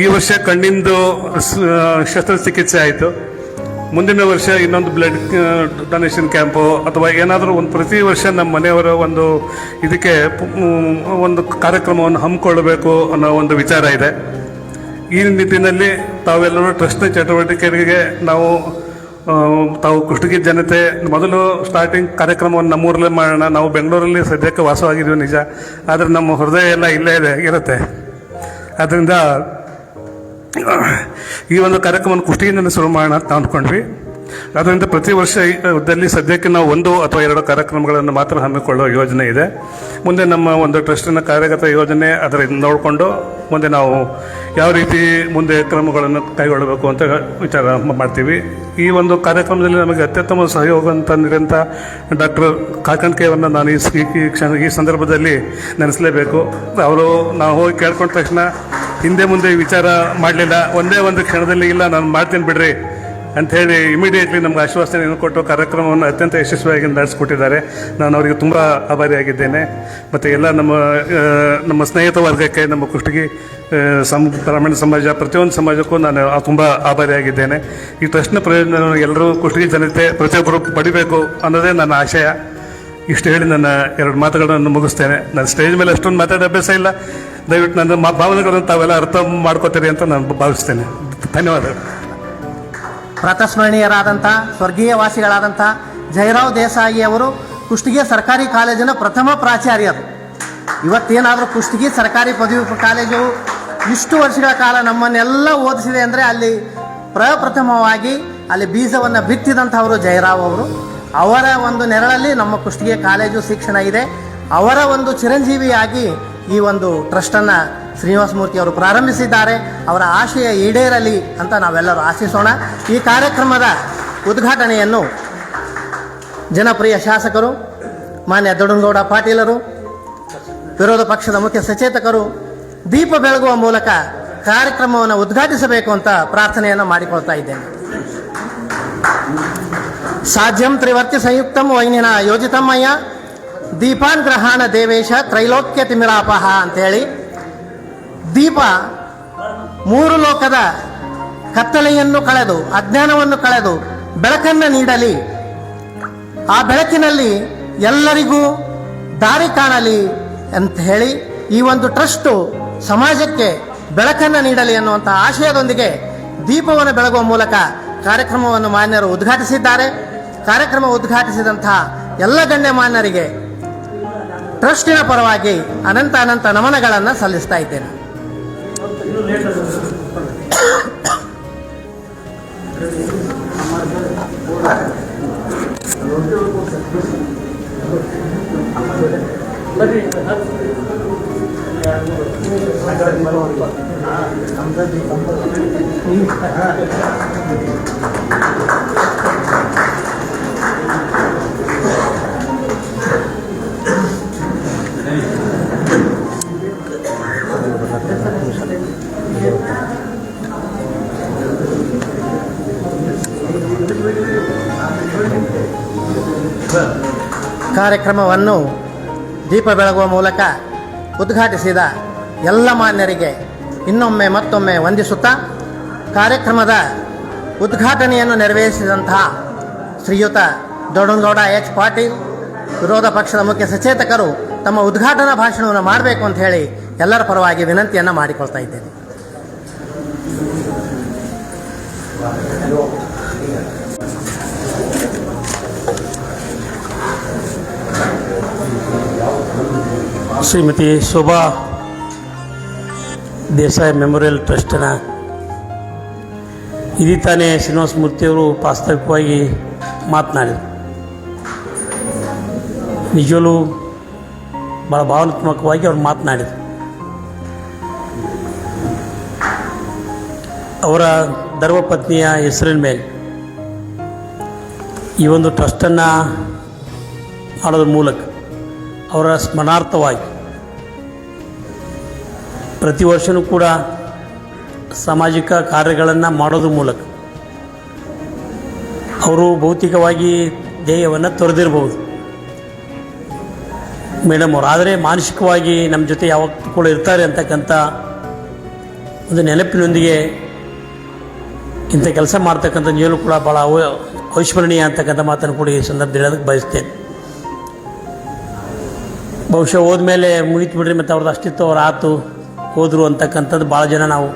ಈ ವರ್ಷ ಕಣ್ಣಿಂದು ಶಸ್ತ್ರಚಿಕಿತ್ಸೆ ಆಯಿತು. ಮುಂದಿನ ವರ್ಷ ಇನ್ನೊಂದು ಬ್ಲಡ್ ಡೊನೇಷನ್ ಕ್ಯಾಂಪು ಅಥವಾ ಏನಾದರೂ ಒಂದು ಪ್ರತಿ ವರ್ಷ ನಮ್ಮ ಮನೆಯವರ ಒಂದು ಇದಕ್ಕೆ ಒಂದು ಕಾರ್ಯಕ್ರಮವನ್ನು ಹಮ್ಮಿಕೊಳ್ಳಬೇಕು ಅನ್ನೋ ಒಂದು ವಿಚಾರ ಇದೆ. ಈ ನಿಟ್ಟಿನಲ್ಲಿ ತಾವೆಲ್ಲರೂ ಟ್ರಸ್ಟ್ನ ಚಟುವಟಿಕೆಗಳಿಗೆ ತಾವು ಕುಷ್ಟಗಿ ಜನತೆ ಮೊದಲು ಸ್ಟಾರ್ಟಿಂಗ್ ಕಾರ್ಯಕ್ರಮವನ್ನು ನಮ್ಮೂರಲ್ಲೇ ಮಾಡೋಣ. ನಾವು ಬೆಂಗಳೂರಲ್ಲಿ ಸದ್ಯಕ್ಕೆ ವಾಸವಾಗಿದ್ದೀವಿ ನಿಜ, ಆದರೆ ನಮ್ಮ ಹೃದಯ ಎಲ್ಲ ಇಲ್ಲೇ ಇರುತ್ತೆ. ಆದ್ದರಿಂದ ಈ ಒಂದು ಕಾರ್ಯಕ್ರಮವನ್ನು ಕುಷ್ಟಗಿಯಿಂದ ಶುರು ಮಾಡೋಣ ಅಂತ ಅಂದ್ಕೊಂಡ್ವಿ. ಅದರಿಂದ ಪ್ರತಿ ವರ್ಷ ಸದ್ಯಕ್ಕೆ ನಾವು 1 ಅಥವಾ 2 ಕಾರ್ಯಕ್ರಮಗಳನ್ನು ಮಾತ್ರ ಹಮ್ಮಿಕೊಳ್ಳೋ ಯೋಜನೆ ಇದೆ. ಮುಂದೆ ನಮ್ಮ ಒಂದು ಟ್ರಸ್ಟಿನ ಕಾರ್ಯಗತ ಯೋಜನೆ ಅದರಿಂದ ನೋಡಿಕೊಂಡು ಮುಂದೆ ನಾವು ಯಾವ ರೀತಿ ಮುಂದೆ ಕ್ರಮಗಳನ್ನು ಕೈಗೊಳ್ಳಬೇಕು ಅಂತ ವಿಚಾರ ಮಾಡ್ತೀವಿ. ಈ ಒಂದು ಕಾರ್ಯಕ್ರಮದಲ್ಲಿ ನಮಗೆ ಅತ್ಯುತ್ತಮ ಸಹಯೋಗ ಅಂತ ನೀಡಿದಂಥ ಡಾಕ್ಟರ್ ಕಾಕಣ್ಕೆಯವರನ್ನು ನಾನು ಈ ಸಂದರ್ಭದಲ್ಲಿ ನೆನೆಸಲೇಬೇಕು. ಅವರು ನಾವು ಹೋಗಿ ಕೇಳ್ಕೊಂಡ ತಕ್ಷಣ ಹಿಂದೆ ಮುಂದೆ ವಿಚಾರ ಮಾಡಲಿಲ್ಲ. ಒಂದೇ ಒಂದು ಕ್ಷಣದಲ್ಲಿ ಇಲ್ಲ ನಾನು ಮಾಡ್ತೀನಿ ಬಿಡ್ರಿ ಅಂಥೇಳಿ ಇಮಿಡಿಯೇಟ್ಲಿ ನಮ್ಗೆ ಆಶ್ವಾಸನೆಯನ್ನು ಕೊಟ್ಟು ಕಾರ್ಯಕ್ರಮವನ್ನು ಅತ್ಯಂತ ಯಶಸ್ವಿಯಾಗಿ ನಡೆಸಿಕೊಟ್ಟಿದ್ದಾರೆ. ನಾನು ಅವರಿಗೆ ತುಂಬ ಆಭಾರಿಯಾಗಿದ್ದೇನೆ. ಮತ್ತು ಎಲ್ಲ ನಮ್ಮ ಸ್ನೇಹಿತ ವರ್ಗಕ್ಕೆ, ನಮ್ಮ ಕುಷ್ಟಗಿ ಬ್ರಾಹ್ಮಣ ಸಮಾಜ, ಪ್ರತಿಯೊಂದು ಸಮಾಜಕ್ಕೂ ನಾನು ತುಂಬ ಆಭಾರಿಯಾಗಿದ್ದೇನೆ. ಈ ಟ್ರಸ್ಟ್ನ ಪ್ರಯೋಜನ ಎಲ್ಲರೂ ಕುಷ್ಟಗಿ ಜನತೆ ಪ್ರತಿಯೊಬ್ಬರು ಪಡಿಬೇಕು ಅನ್ನೋದೇ ನನ್ನ ಆಶಯ. ಇಷ್ಟು ಹೇಳಿ ನನ್ನ 2 ಮಾತುಗಳನ್ನು ಮುಗಿಸ್ತೇನೆ. ನಾನು ಸ್ಟೇಜ್ ಮೇಲೆ ಅಷ್ಟೊಂದು ಮಾತಾಡೋ ಅಭ್ಯಾಸ ಇಲ್ಲ. ದಯವಿಟ್ಟು ನನ್ನ ಭಾವನೆಗಳನ್ನು ತಾವೆಲ್ಲ ಅರ್ಥ ಮಾಡ್ಕೋತೀರಿ ಅಂತ ನಾನು ಭಾವಿಸ್ತೇನೆ. ಧನ್ಯವಾದಗಳು. ಪ್ರಾತಸ್ಮರಣೀಯರಾದಂಥ ಸ್ವರ್ಗೀಯ ವಾಸಿಗಳಾದಂಥ ಜಯರಾವ್ ದೇಸಾಯಿ ಅವರು ಕುಷ್ಟಗಿ ಸರ್ಕಾರಿ ಕಾಲೇಜಿನ ಪ್ರಥಮ ಪ್ರಾಚಾರ್ಯರು. ಇವತ್ತೇನಾದರೂ ಕುಷ್ಟಗಿ ಸರ್ಕಾರಿ ಪದವಿ ಕಾಲೇಜು ಇಷ್ಟು ವರ್ಷಗಳ ಕಾಲ ನಮ್ಮನ್ನೆಲ್ಲ ಓದಿಸಿದೆ ಅಂದರೆ ಅಲ್ಲಿ ಪ್ರಪ್ರಥಮವಾಗಿ ಅಲ್ಲಿ ಬೀಜವನ್ನು ಬಿತ್ತಿದಂಥವರು ಜಯರಾವ್ ಅವರು. ಅವರ ಒಂದು ನೆರಳಲ್ಲಿ ನಮ್ಮ ಕುಷ್ಟಗಿ ಕಾಲೇಜು ಶಿಕ್ಷಣ ಇದೆ. ಅವರ ಒಂದು ಚಿರಂಜೀವಿಯಾಗಿ ಈ ಒಂದು ಟ್ರಸ್ಟನ್ನು ಶ್ರೀನಿವಾಸ ಮೂರ್ತಿ ಅವರು ಪ್ರಾರಂಭಿಸಿದ್ದಾರೆ. ಅವರ ಆಶಯ ಈಡೇರಲಿ ಅಂತ ನಾವೆಲ್ಲರೂ ಆಶಿಸೋಣ. ಈ ಕಾರ್ಯಕ್ರಮದ ಉದ್ಘಾಟನೆಯನ್ನು ಜನಪ್ರಿಯ ಶಾಸಕರು ಮಾನ್ಯ ದೊಡ್ಡನಗೌಡ ಪಾಟೀಲರು, ವಿರೋಧ ಪಕ್ಷದ ಮುಖ್ಯ ಸಚೇತಕರು ದೀಪ ಬೆಳಗುವ ಮೂಲಕ ಕಾರ್ಯಕ್ರಮವನ್ನು ಉದ್ಘಾಟಿಸಬೇಕು ಅಂತ ಪ್ರಾರ್ಥನೆಯನ್ನು ಮಾಡಿಕೊಳ್ತಾ ಇದ್ದೇನೆ. ಸಾಧ್ಯಂ ತ್ರಿವರ್ತಿ ಸಂಯುಕ್ತಂ ವೈನಿನ ಯೋಜಿತಮ್ಮಯ್ಯ ದೀಪಾನ್ ಗ್ರಹಾಣ ದೇವೇಶ ತ್ರೈಲೋಕ್ಯ ತಿಮಿರಾಪಹ ಅಂತೇಳಿ ದೀಪ 3 ಲೋಕದ ಕತ್ತಲೆಯನ್ನು ಕಳೆದು ಅಜ್ಞಾನವನ್ನು ಕಳೆದು ಬೆಳಕನ್ನು ನೀಡಲಿ, ಆ ಬೆಳಕಿನಲ್ಲಿ ಎಲ್ಲರಿಗೂ ದಾರಿ ಕಾಣಲಿ ಅಂತ ಹೇಳಿ ಈ ಒಂದು ಟ್ರಸ್ಟು ಸಮಾಜಕ್ಕೆ ಬೆಳಕನ್ನು ನೀಡಲಿ ಅನ್ನುವಂಥ ಆಶಯದೊಂದಿಗೆ ದೀಪವನ್ನು ಬೆಳಗುವ ಮೂಲಕ ಕಾರ್ಯಕ್ರಮವನ್ನು ಮಾನ್ಯರು ಉದ್ಘಾಟಿಸಿದ್ದಾರೆ. ಕಾರ್ಯಕ್ರಮ ಉದ್ಘಾಟಿಸಿದಂಥ ಎಲ್ಲ ಗಣ್ಯಮಾನ್ಯರಿಗೆ ಟ್ರಸ್ಟಿನ ಪರವಾಗಿ ಅನಂತ ಅನಂತ ನಮನಗಳನ್ನು ಸಲ್ಲಿಸ್ತಾ ಇದ್ದೇನೆ. ಕಾರ್ಯಕ್ರಮವನ್ನು ದೀಪ ಬೆಳಗುವ ಮೂಲಕ ಉದ್ಘಾಟಿಸಿದ ಎಲ್ಲ ಮಾನ್ಯರಿಗೆ ಇನ್ನೊಮ್ಮೆ ಮತ್ತೊಮ್ಮೆ ವಂದಿಸುತ್ತಾ ಕಾರ್ಯಕ್ರಮದ ಉದ್ಘಾಟನೆಯನ್ನು ನೆರವೇರಿಸಿದಂತಹ ಶ್ರೀಯುತ ದೊಡ್ಡಗೌಡ ಎಚ್ ಪಾಟೀಲ್ ವಿರೋಧ ಪಕ್ಷದ ಮುಖ್ಯ ಸಚೇತಕರು ತಮ್ಮ ಉದ್ಘಾಟನಾ ಭಾಷಣವನ್ನು ಮಾಡಬೇಕು ಅಂತ ಹೇಳಿ ಎಲ್ಲರ ಪರವಾಗಿ ವಿನಂತಿಯನ್ನು ಮಾಡಿಕೊಳ್ತಾ ಇದ್ದೇನೆ. ಶ್ರೀಮತಿ ಶೋಭಾ ದೇಸಾಯಿ ಮೆಮೋರಿಯಲ್ ಟ್ರಸ್ಟ್ನ ಇದೀ ತಾನೇ ಶ್ರೀನಿವಾಸ ಮೂರ್ತಿಯವರು ಪ್ರಾಸ್ತಾವಿಕವಾಗಿ ಮಾತನಾಡಿದರು. ನಿಜವೂ ಭಾಳ ಭಾವನಾತ್ಮಕವಾಗಿ ಅವ್ರು ಮಾತನಾಡಿದರು. ಅವರ ಧರ್ಮಪತ್ನಿಯ ಹೆಸರಿನ ಮೇಲೆ ಈ ಒಂದು ಟ್ರಸ್ಟನ್ನು ಮಾಡೋದ್ರ ಮೂಲಕ ಅವರ ಸ್ಮರಣಾರ್ಥವಾಗಿ ಪ್ರತಿ ವರ್ಷವೂ ಕೂಡ ಸಾಮಾಜಿಕ ಕಾರ್ಯಗಳನ್ನು ಮಾಡೋದ್ರ ಮೂಲಕ ಅವರು ಭೌತಿಕವಾಗಿ ಧ್ಯೇಯವನ್ನು ತೊರೆದಿರ್ಬೋದು ಮೇಡಮ್ ಅವರು, ಆದರೆ ಮಾನಸಿಕವಾಗಿ ನಮ್ಮ ಜೊತೆ ಯಾವತ್ತೂ ಕೂಡ ಇರ್ತಾರೆ ಅಂತಕ್ಕಂಥ ಒಂದು ನೆನಪಿನೊಂದಿಗೆ ಇಂಥ ಕೆಲಸ ಮಾಡ್ತಕ್ಕಂಥ ನೀನು ಕೂಡ ಭಾಳ ಅವಿಸ್ಮರಣೀಯ ಅಂತಕ್ಕಂಥ ಮಾತನ್ನು ಕೂಡ ಈ ಸಂದರ್ಭದಲ್ಲಿ ಹೇಳೋದಕ್ಕೆ ಬಯಸ್ತೇನೆ. ಬಹುಶಃ ಹೋದ್ಮೇಲೆ ಮುಗಿತು ಬಿಡ್ರಿ ಮತ್ತು ಅವ್ರದ್ದು ಅಷ್ಟಿತ್ತು ಅವ್ರು ಆತು ಹೋದರು ಅಂತಕ್ಕಂಥದ್ದು ಭಾಳ ಜನ ನಾವು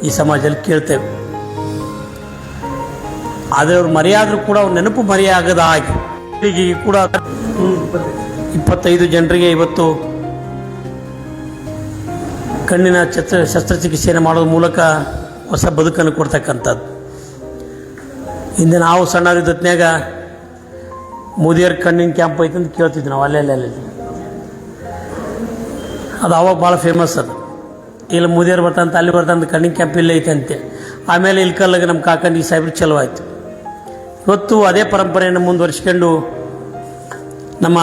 ಈ ಸಮಾಜದಲ್ಲಿ ಕೇಳ್ತೇವೆ. ಆದರೆ ಅವ್ರು ಮರೆಯಾದರೂ ಕೂಡ ಅವ್ರ ನೆನಪು ಮರೆಯಾಗದ ಹಾಗೆ ಈಗ ಕೂಡ 25 ಜನರಿಗೆ ಇವತ್ತು ಕಣ್ಣಿನ ಶಸ್ತ್ರಚಿಕಿತ್ಸೆಯನ್ನು ಮಾಡೋದ್ರ ಮೂಲಕ ಹೊಸ ಬದುಕನ್ನು ಕೊಡ್ತಕ್ಕಂಥದ್ದು. ಹಿಂದೆ ನಾವು ಸಣ್ಣವರಿದ್ದತ್ನಾಗ ಮೋದಿಯವ್ರ ಕಣ್ಣಿನ ಕ್ಯಾಂಪ್ ಐತೆ ಅಂತ ಕೇಳ್ತಿದ್ವಿ ನಾವು ಅಲ್ಲೆಲ್ಲ ಅದು ಅವಾಗ ಭಾಳ ಫೇಮಸ್ ಅದು. ಇಲ್ಲಿ ಮೋದಿಯವ್ರು ಬರ್ತಂತ ಅಲ್ಲಿ ಬರ್ತಂತ ಕಣ್ಣಿನ ಕ್ಯಾಂಪ್ ಇಲ್ಲೇ ಐತೆ ಅಂತೆ. ಆಮೇಲೆ ಇಲ್ಲಿ ಕಲ್ಲಾಗ ನಮ್ಮ ಕಾಕಂಡಿ ಸಾಹೇಬ್ರು ಚಲೋ ಆಯಿತು. ಇವತ್ತು ಅದೇ ಪರಂಪರೆಯನ್ನು ಮುಂದುವರಿಸ್ಕೊಂಡು ನಮ್ಮ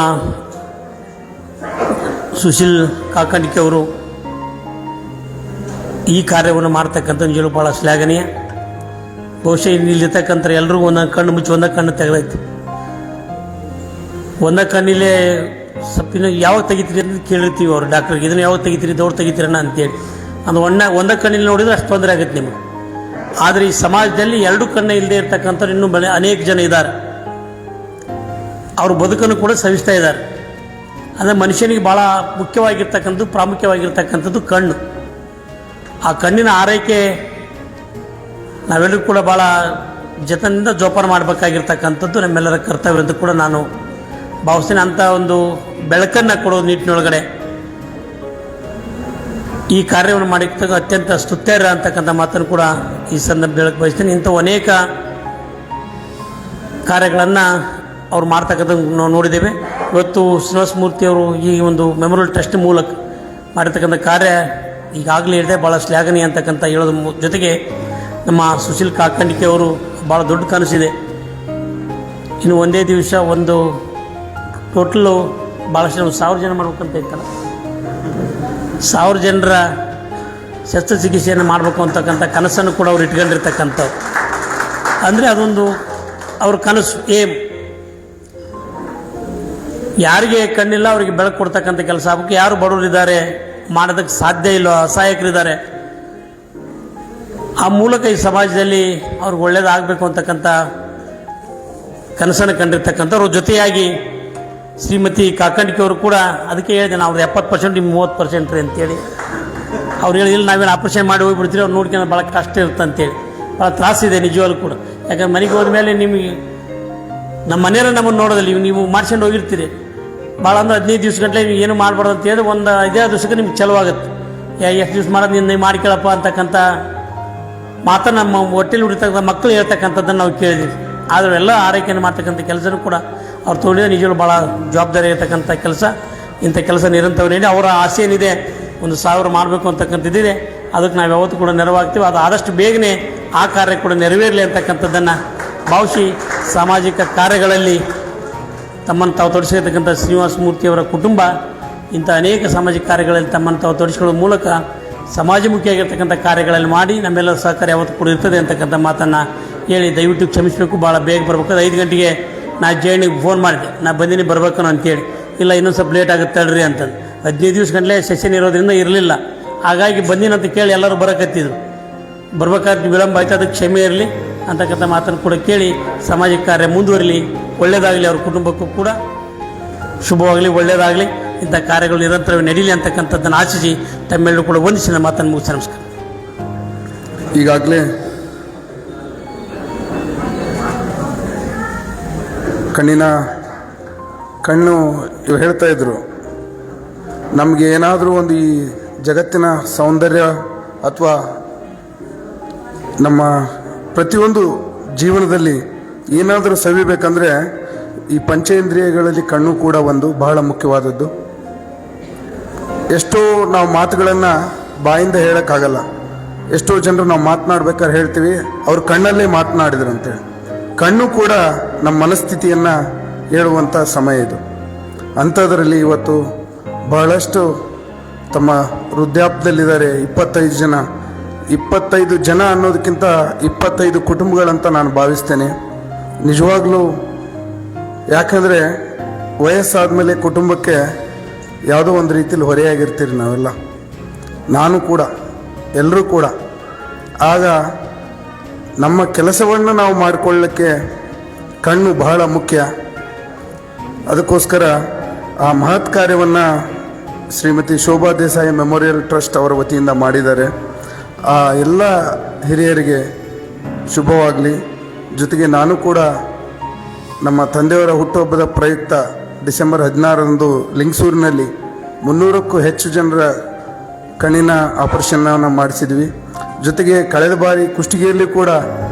ಸುಶೀಲ್ ಕಾಕಂಡಿಕೆ ಅವರು ಈ ಕಾರ್ಯವನ್ನು ಮಾಡ್ತಕ್ಕಂಥ ನಿಜವೂ ಭಾಳ ಶ್ಲಾಘನೀಯ. ಬಹುಶಃ ಇಲ್ಲಿರ್ತಕ್ಕಂಥ ಎಲ್ರಿಗೂ ಒಂದೊಂದು ಕಣ್ಣು ಮುಚ್ಚಿ ಒಂದೇ ಕಣ್ಣು ತೆಗೆದೈತಿ. ಒಂದೇ ಕಣ್ಣಿಲೇ ಸಪ್ಪಿನ ಯಾವಾಗ ತೆಗಿತೀರಿ ಅಂತ ಕೇಳಿರ್ತೀವಿ ಅವ್ರು ಡಾಕ್ಟ್ರಿಗೆ, ಇದನ್ನು ಯಾವಾಗ ತೆಗಿತೀರಿ ದೌಡ್ ತೆಗಿತೀರಣ್ಣ ಅಂತೇಳಿ. ಅದು ಒಂದೇ ಕಣ್ಣಿಲ್ಲಿ ನೋಡಿದ್ರೆ ಅಷ್ಟು ತೊಂದರೆ ಆಗುತ್ತೆ ನಿಮಗೆ. ಆದರೆ ಈ ಸಮಾಜದಲ್ಲಿ 2 ಕಣ್ಣು ಇಲ್ಲದೆ ಇರ್ತಕ್ಕಂಥವ್ರು ಇನ್ನೂ ಅನೇಕ ಜನ ಇದ್ದಾರೆ. ಅವ್ರ ಬದುಕನ್ನು ಕೂಡ ಸವಿಸ್ತಾ ಇದ್ದಾರೆ. ಅಂದರೆ ಮನುಷ್ಯನಿಗೆ ಭಾಳ ಮುಖ್ಯವಾಗಿರ್ತಕ್ಕಂಥದ್ದು ಪ್ರಾಮುಖ್ಯವಾಗಿರ್ತಕ್ಕಂಥದ್ದು ಕಣ್ಣು. ಆ ಕಣ್ಣಿನ ಆರೈಕೆ ನಾವೆಲ್ಲರೂ ಕೂಡ ಭಾಳ ಜತನದಿಂದ ಜೋಪಾನ ಮಾಡಬೇಕಾಗಿರ್ತಕ್ಕಂಥದ್ದು ನಮ್ಮೆಲ್ಲರ ಕರ್ತವ್ಯ ಅಂತ ಕೂಡ ನಾನು ಭಾವಿಸ್ತೀನಿ. ಅಂಥ ಒಂದು ಬೆಳಕನ್ನು ಕೊಡೋ ನಿಟ್ಟಿನೊಳಗಡೆ ಈ ಕಾರ್ಯವನ್ನು ಮಾಡಿರ್ತಕ್ಕ ಅತ್ಯಂತ ಸ್ತುತ್ಯರ ಅಂತಕ್ಕಂಥ ಮಾತನ್ನು ಕೂಡ ಈ ಸಂದರ್ಭದಲ್ಲಿ ಬಯಸ್ತೀನಿ. ಇಂಥ ಅನೇಕ ಕಾರ್ಯಗಳನ್ನು ಅವ್ರು ಮಾಡ್ತಕ್ಕಂಥದ್ದು ನಾವು ನೋಡಿದ್ದೇವೆ. ಇವತ್ತು ಶ್ರೀನಿವಾಸ ಮೂರ್ತಿಯವರು ಈ ಒಂದು ಮೆಮೋರಿಯಲ್ ಟ್ರಸ್ಟ್ ಮೂಲಕ ಮಾಡಿರ್ತಕ್ಕಂಥ ಕಾರ್ಯ ಈಗಾಗಲೇ ಹೇಳಿದೆ ಭಾಳ ಶ್ಲಾಘನೀಯ ಅಂತಕ್ಕಂಥ ಹೇಳೋದ್ರ ಜೊತೆಗೆ ನಮ್ಮ ಸುಶೀಲ್ ಕಾಕಂಡಿಕೆ ಅವರು ಭಾಳ ದೊಡ್ಡ ಕನಸಿದೆ. ಇನ್ನು ಒಂದೇ ದಿವಸ ಒಂದು ಟೋಟಲು ಭಾಳಷ್ಟು 1000 ಜನ ಮಾಡ್ಬೇಕಂತ ಇತ್ತಲ್ಲ, 1000 ಜನರ ಶಸ್ತ್ರಚಿಕಿತ್ಸೆಯನ್ನು ಮಾಡಬೇಕು ಅಂತಕ್ಕಂಥ ಕನಸನ್ನು ಕೂಡ ಅವ್ರು ಇಟ್ಕೊಂಡಿರ್ತಕ್ಕಂಥವ್ರು. ಅಂದರೆ ಅದೊಂದು ಅವ್ರ ಕನಸು ಏಮ್. ಯಾರಿಗೆ ಕಣ್ಣಿಲ್ಲ ಅವರಿಗೆ ಬೆಳಕು ಕೊಡ್ತಕ್ಕಂಥ ಕೆಲಸ ಆಗಬೇಕು. ಯಾರು ಬಡವರಿದ್ದಾರೆ ಮಾಡೋದಕ್ಕೆ ಸಾಧ್ಯ ಇಲ್ಲ, ಅಸಹಾಯಕರಿದ್ದಾರೆ, ಆ ಮೂಲಕ ಈ ಸಮಾಜದಲ್ಲಿ ಅವ್ರಿಗೆ ಒಳ್ಳೇದಾಗಬೇಕು ಅಂತಕ್ಕಂಥ ಕನಸನ್ನು ಕಂಡಿರ್ತಕ್ಕಂಥವ್ರ ಜೊತೆಯಾಗಿ ಶ್ರೀಮತಿ ಕಾಕಂಡಿಕೆ ಅವರು ಕೂಡ ಅದಕ್ಕೆ ಹೇಳಿದೆ, ನಾವು 70% ನಿಮ್ಮ 30% ರೀ ಅಂತೇಳಿ. ಅವ್ರು ಹೇಳಿಲ್ಲ ನಾವೇನು ಆಪರೇಷನ್ ಮಾಡಿ ಹೋಗಿಬಿಡ್ತೀರಿ, ಅವ್ರು ನೋಡ್ಕೊಂಡು ಭಾಳ ಕಷ್ಟ ಇರುತ್ತೆ ಅಂತೇಳಿ. ಭಾಳ ತ್ರಾಸಿದೆ ನಿಜವಾಗ್ಲೂ ಕೂಡ. ಯಾಕಂದ್ರೆ ಮನೆಗೆ ಹೋದ್ಮೇಲೆ ನಿಮಗೆ ನಮ್ಮ ಮನೆಯವ್ರು ನಮ್ಮನ್ನು ನೋಡೋದಿಲ್ಲ, ನೀವು ಮಾಡ್ಸ್ಕೊಂಡು ಹೋಗಿರ್ತೀರಿ. ಭಾಳ ಅಂದ್ರೆ 15 ದಿವ್ಸ ಗಂಟಲೆ ನೀವು ಏನು ಮಾಡಬಾರ್ದು ಅಂತೇಳಿ ಒಂದು 5 ದಿವಸಕ್ಕೆ ನಿಮ್ಗೆ ಚಲೋ ಆಗುತ್ತೆ. ಎಷ್ಟು ದಿವ್ಸ ಮಾಡೋದು ನಿನ್ನ ಮಾಡ್ಕೊಳ್ಳಪ್ಪ ಅಂತಕ್ಕಂಥ ಮಾತನ್ನು ನಮ್ಮ ಹೊಟ್ಟೆಲಿ ಉಳಿತಕ್ಕಂಥ ಮಕ್ಕಳು ಹೇಳ್ತಕ್ಕಂಥದ್ದನ್ನು ನಾವು ಕೇಳಿದ್ವಿ. ಆದರೆ ಎಲ್ಲ ಆರೈಕೆಯನ್ನು ಮಾಡ್ತಕ್ಕಂಥ ಕೆಲಸನೂ ಕೂಡ ಅವ್ರು ತೊಗೊಂಡಿದ್ದೆ ನಿಜವಾಗ್ಲೂ ಭಾಳ ಜವಾಬ್ದಾರಿ ಇರತಕ್ಕಂಥ ಕೆಲಸ. ಇಂಥ ಕೆಲಸ ನಿರಂತರ ನೀಡಿ ಅವರ ಆಸೆ ಏನಿದೆ 1000 ಮಾಡಬೇಕು ಅಂತಕ್ಕಂಥದ್ದಿದೆ. ಅದಕ್ಕೆ ನಾವು ಯಾವತ್ತೂ ಕೂಡ ನೆರವಾಗ್ತೀವಿ. ಅದು ಆದಷ್ಟು ಬೇಗನೆ ಆ ಕಾರ್ಯ ಕೂಡ ನೆರವೇರಲಿ ಅಂತಕ್ಕಂಥದ್ದನ್ನು ಭಾವಿಸಿ ಸಾಮಾಜಿಕ ಕಾರ್ಯಗಳಲ್ಲಿ ತಮ್ಮನ್ನು ತಾವು ತೊಡಗಿಸಿರ್ತಕ್ಕಂಥ ಶ್ರೀನಿವಾಸ ಮೂರ್ತಿಯವರ ಕುಟುಂಬ ಇಂಥ ಅನೇಕ ಸಾಮಾಜಿಕ ಕಾರ್ಯಗಳಲ್ಲಿ ತಮ್ಮನ್ನು ತಾವು ತೊಡಗಿಸಿಕೊಳ್ಳುವ ಮೂಲಕ ಸಮಾಜಮುಖಿಯಾಗಿರ್ತಕ್ಕಂಥ ಕಾರ್ಯಗಳಲ್ಲಿ ಮಾಡಿ ನಮ್ಮೆಲ್ಲರ ಸಹಕಾರ ಯಾವತ್ತೂ ಕೂಡ ಇರ್ತದೆ ಅಂತಕ್ಕಂಥ ಮಾತನ್ನು ಹೇಳಿ ದಯವಿಟ್ಟು ಕ್ಷಮಿಸಬೇಕು. ಭಾಳ ಬೇಗ ಬರಬೇಕು. 5 ಗಂಟೆಗೆ ನಾ ಜಯಣ್ಣಿಗೆ ಫೋನ್ ಮಾಡಿದೆ, ನಾ ಬಂದಿನಿ ಬರ್ಬೇಕು ಅಂತೇಳಿ. ಇಲ್ಲ ಇನ್ನೊಂದು ಸ್ವಲ್ಪ ಲೇಟ್ ಆಗುತ್ತೆ ತಡ್ರಿ ಅಂತಂದು. 15 ದಿವಸ ಗಂಟಲೆ ಸೆಷನ್ ಇರೋದ್ರಿಂದ ಇರಲಿಲ್ಲ. ಹಾಗಾಗಿ ಬಂದಿನಂತ ಕೇಳಿ ಎಲ್ಲರೂ ಬರಕತ್ತಿದ್ರು. ಬರ್ಬೇಕಾದ್ರೆ ವಿಳಂಬ ಆಯ್ತು, ಅದಕ್ಕೆ ಕ್ಷಮೆ ಇರಲಿ ಅಂತಕ್ಕಂಥ ಮಾತನ್ನು ಕೂಡ ಕೇಳಿ ಸಾಮಾಜಿಕ ಕಾರ್ಯ ಮುಂದುವರಲಿ, ಒಳ್ಳೆಯದಾಗಲಿ, ಅವ್ರ ಕುಟುಂಬಕ್ಕೂ ಕೂಡ ಶುಭವಾಗಲಿ, ಒಳ್ಳೆಯದಾಗಲಿ, ಇಂಥ ಕಾರ್ಯಗಳು ನಿರಂತರವಾಗಿ ನಡೀಲಿ ಅಂತಕ್ಕಂಥದ್ದನ್ನು ಆಶಿಸಿ ತಮ್ಮೆಲ್ಲರೂ ಕೂಡ ವಂದಿಸಿ ನನ್ನ ಮಾತನ್ನು ಮುಗಿಸಿ ನಮಸ್ಕಾರ. ಈಗಾಗಲೇ ಕಣ್ಣು ಇವ್ರು ಹೇಳ್ತಾ ಇದ್ರು, ನಮಗೆ ಏನಾದರೂ ಒಂದು ಈ ಜಗತ್ತಿನ ಸೌಂದರ್ಯ ಅಥವಾ ನಮ್ಮ ಪ್ರತಿಯೊಂದು ಜೀವನದಲ್ಲಿ ಏನಾದರೂ ಸವಿಬೇಕಂದ್ರೆ ಈ ಪಂಚೇಂದ್ರಿಯಗಳಲ್ಲಿ ಕಣ್ಣು ಕೂಡ ಒಂದು ಬಹಳ ಮುಖ್ಯವಾದದ್ದು. ಎಷ್ಟೋ ನಾವು ಮಾತುಗಳನ್ನು ಬಾಯಿಂದ ಹೇಳೋಕ್ಕಾಗಲ್ಲ. ಎಷ್ಟೋ ಜನರು ನಾವು ಮಾತನಾಡ್ಬೇಕಾದ್ರೆ ಹೇಳ್ತೀವಿ ಅವ್ರು ಕಣ್ಣಲ್ಲೇ ಮಾತನಾಡಿದ್ರಂತೆ. ಕಣ್ಣು ಕೂಡ ನಮ್ಮ ಮನಸ್ಥಿತಿಯನ್ನು ಹೇಳುವಂಥ ಸಮಯ ಇದು. ಅಂಥದ್ರಲ್ಲಿ ಇವತ್ತು ಬಹಳಷ್ಟು ತಮ್ಮ ವೃದ್ಧಾಪ್ಯದಲ್ಲಿದ್ದಾರೆ. 25 ಜನ ಅನ್ನೋದಕ್ಕಿಂತ 25 ಕುಟುಂಬಗಳಂತ ನಾನು ಭಾವಿಸ್ತೇನೆ ನಿಜವಾಗ್ಲೂ. ಯಾಕಂದರೆ ವಯಸ್ಸಾದ ಮೇಲೆ ಕುಟುಂಬಕ್ಕೆ ಯಾವುದೋ ಒಂದು ರೀತಿಯಲ್ಲಿ ಹೊರೆಯಾಗಿರ್ತೀರಿ ನಾವೆಲ್ಲ, ನಾನು ಕೂಡ, ಎಲ್ಲರೂ ಕೂಡ. ಆಗ ನಮ್ಮ ಕೆಲಸವನ್ನು ನಾವು ಮಾಡಿಕೊಳ್ಳಲಿಕ್ಕೆ ಕಣ್ಣು ಬಹಳ ಮುಖ್ಯ. ಅದಕ್ಕೋಸ್ಕರ ಆ ಮಹತ್ ಕಾರ್ಯವನ್ನು ಶ್ರೀಮತಿ ಶೋಭಾ ದೇಸಾಯಿ ಮೆಮೋರಿಯಲ್ ಟ್ರಸ್ಟ್ ಅವರ ವತಿಯಿಂದ ಮಾಡಿದ್ದಾರೆ. ಆ ಎಲ್ಲ ಹಿರಿಯರಿಗೆ ಶುಭವಾಗಲಿ. ಜೊತೆಗೆ ನಾನು ಕೂಡ ನಮ್ಮ ತಂದೆಯವರ ಹುಟ್ಟುಹಬ್ಬದ ಪ್ರಯುಕ್ತ ಡಿಸೆಂಬರ್ 16ರಂದು ಲಿಂಗಸೂರಿನಲ್ಲಿ 300ಕ್ಕೂ ಹೆಚ್ಚು ಜನರ ಕಣ್ಣಿನ ಆಪರೇಷನ್ನ ಮಾಡಿಸಿದ್ವಿ. ಜೊತೆಗೆ ಕಳೆದ ಬಾರಿ ಕುಷ್ಟಗಿಯಲ್ಲಿ ಕೂಡ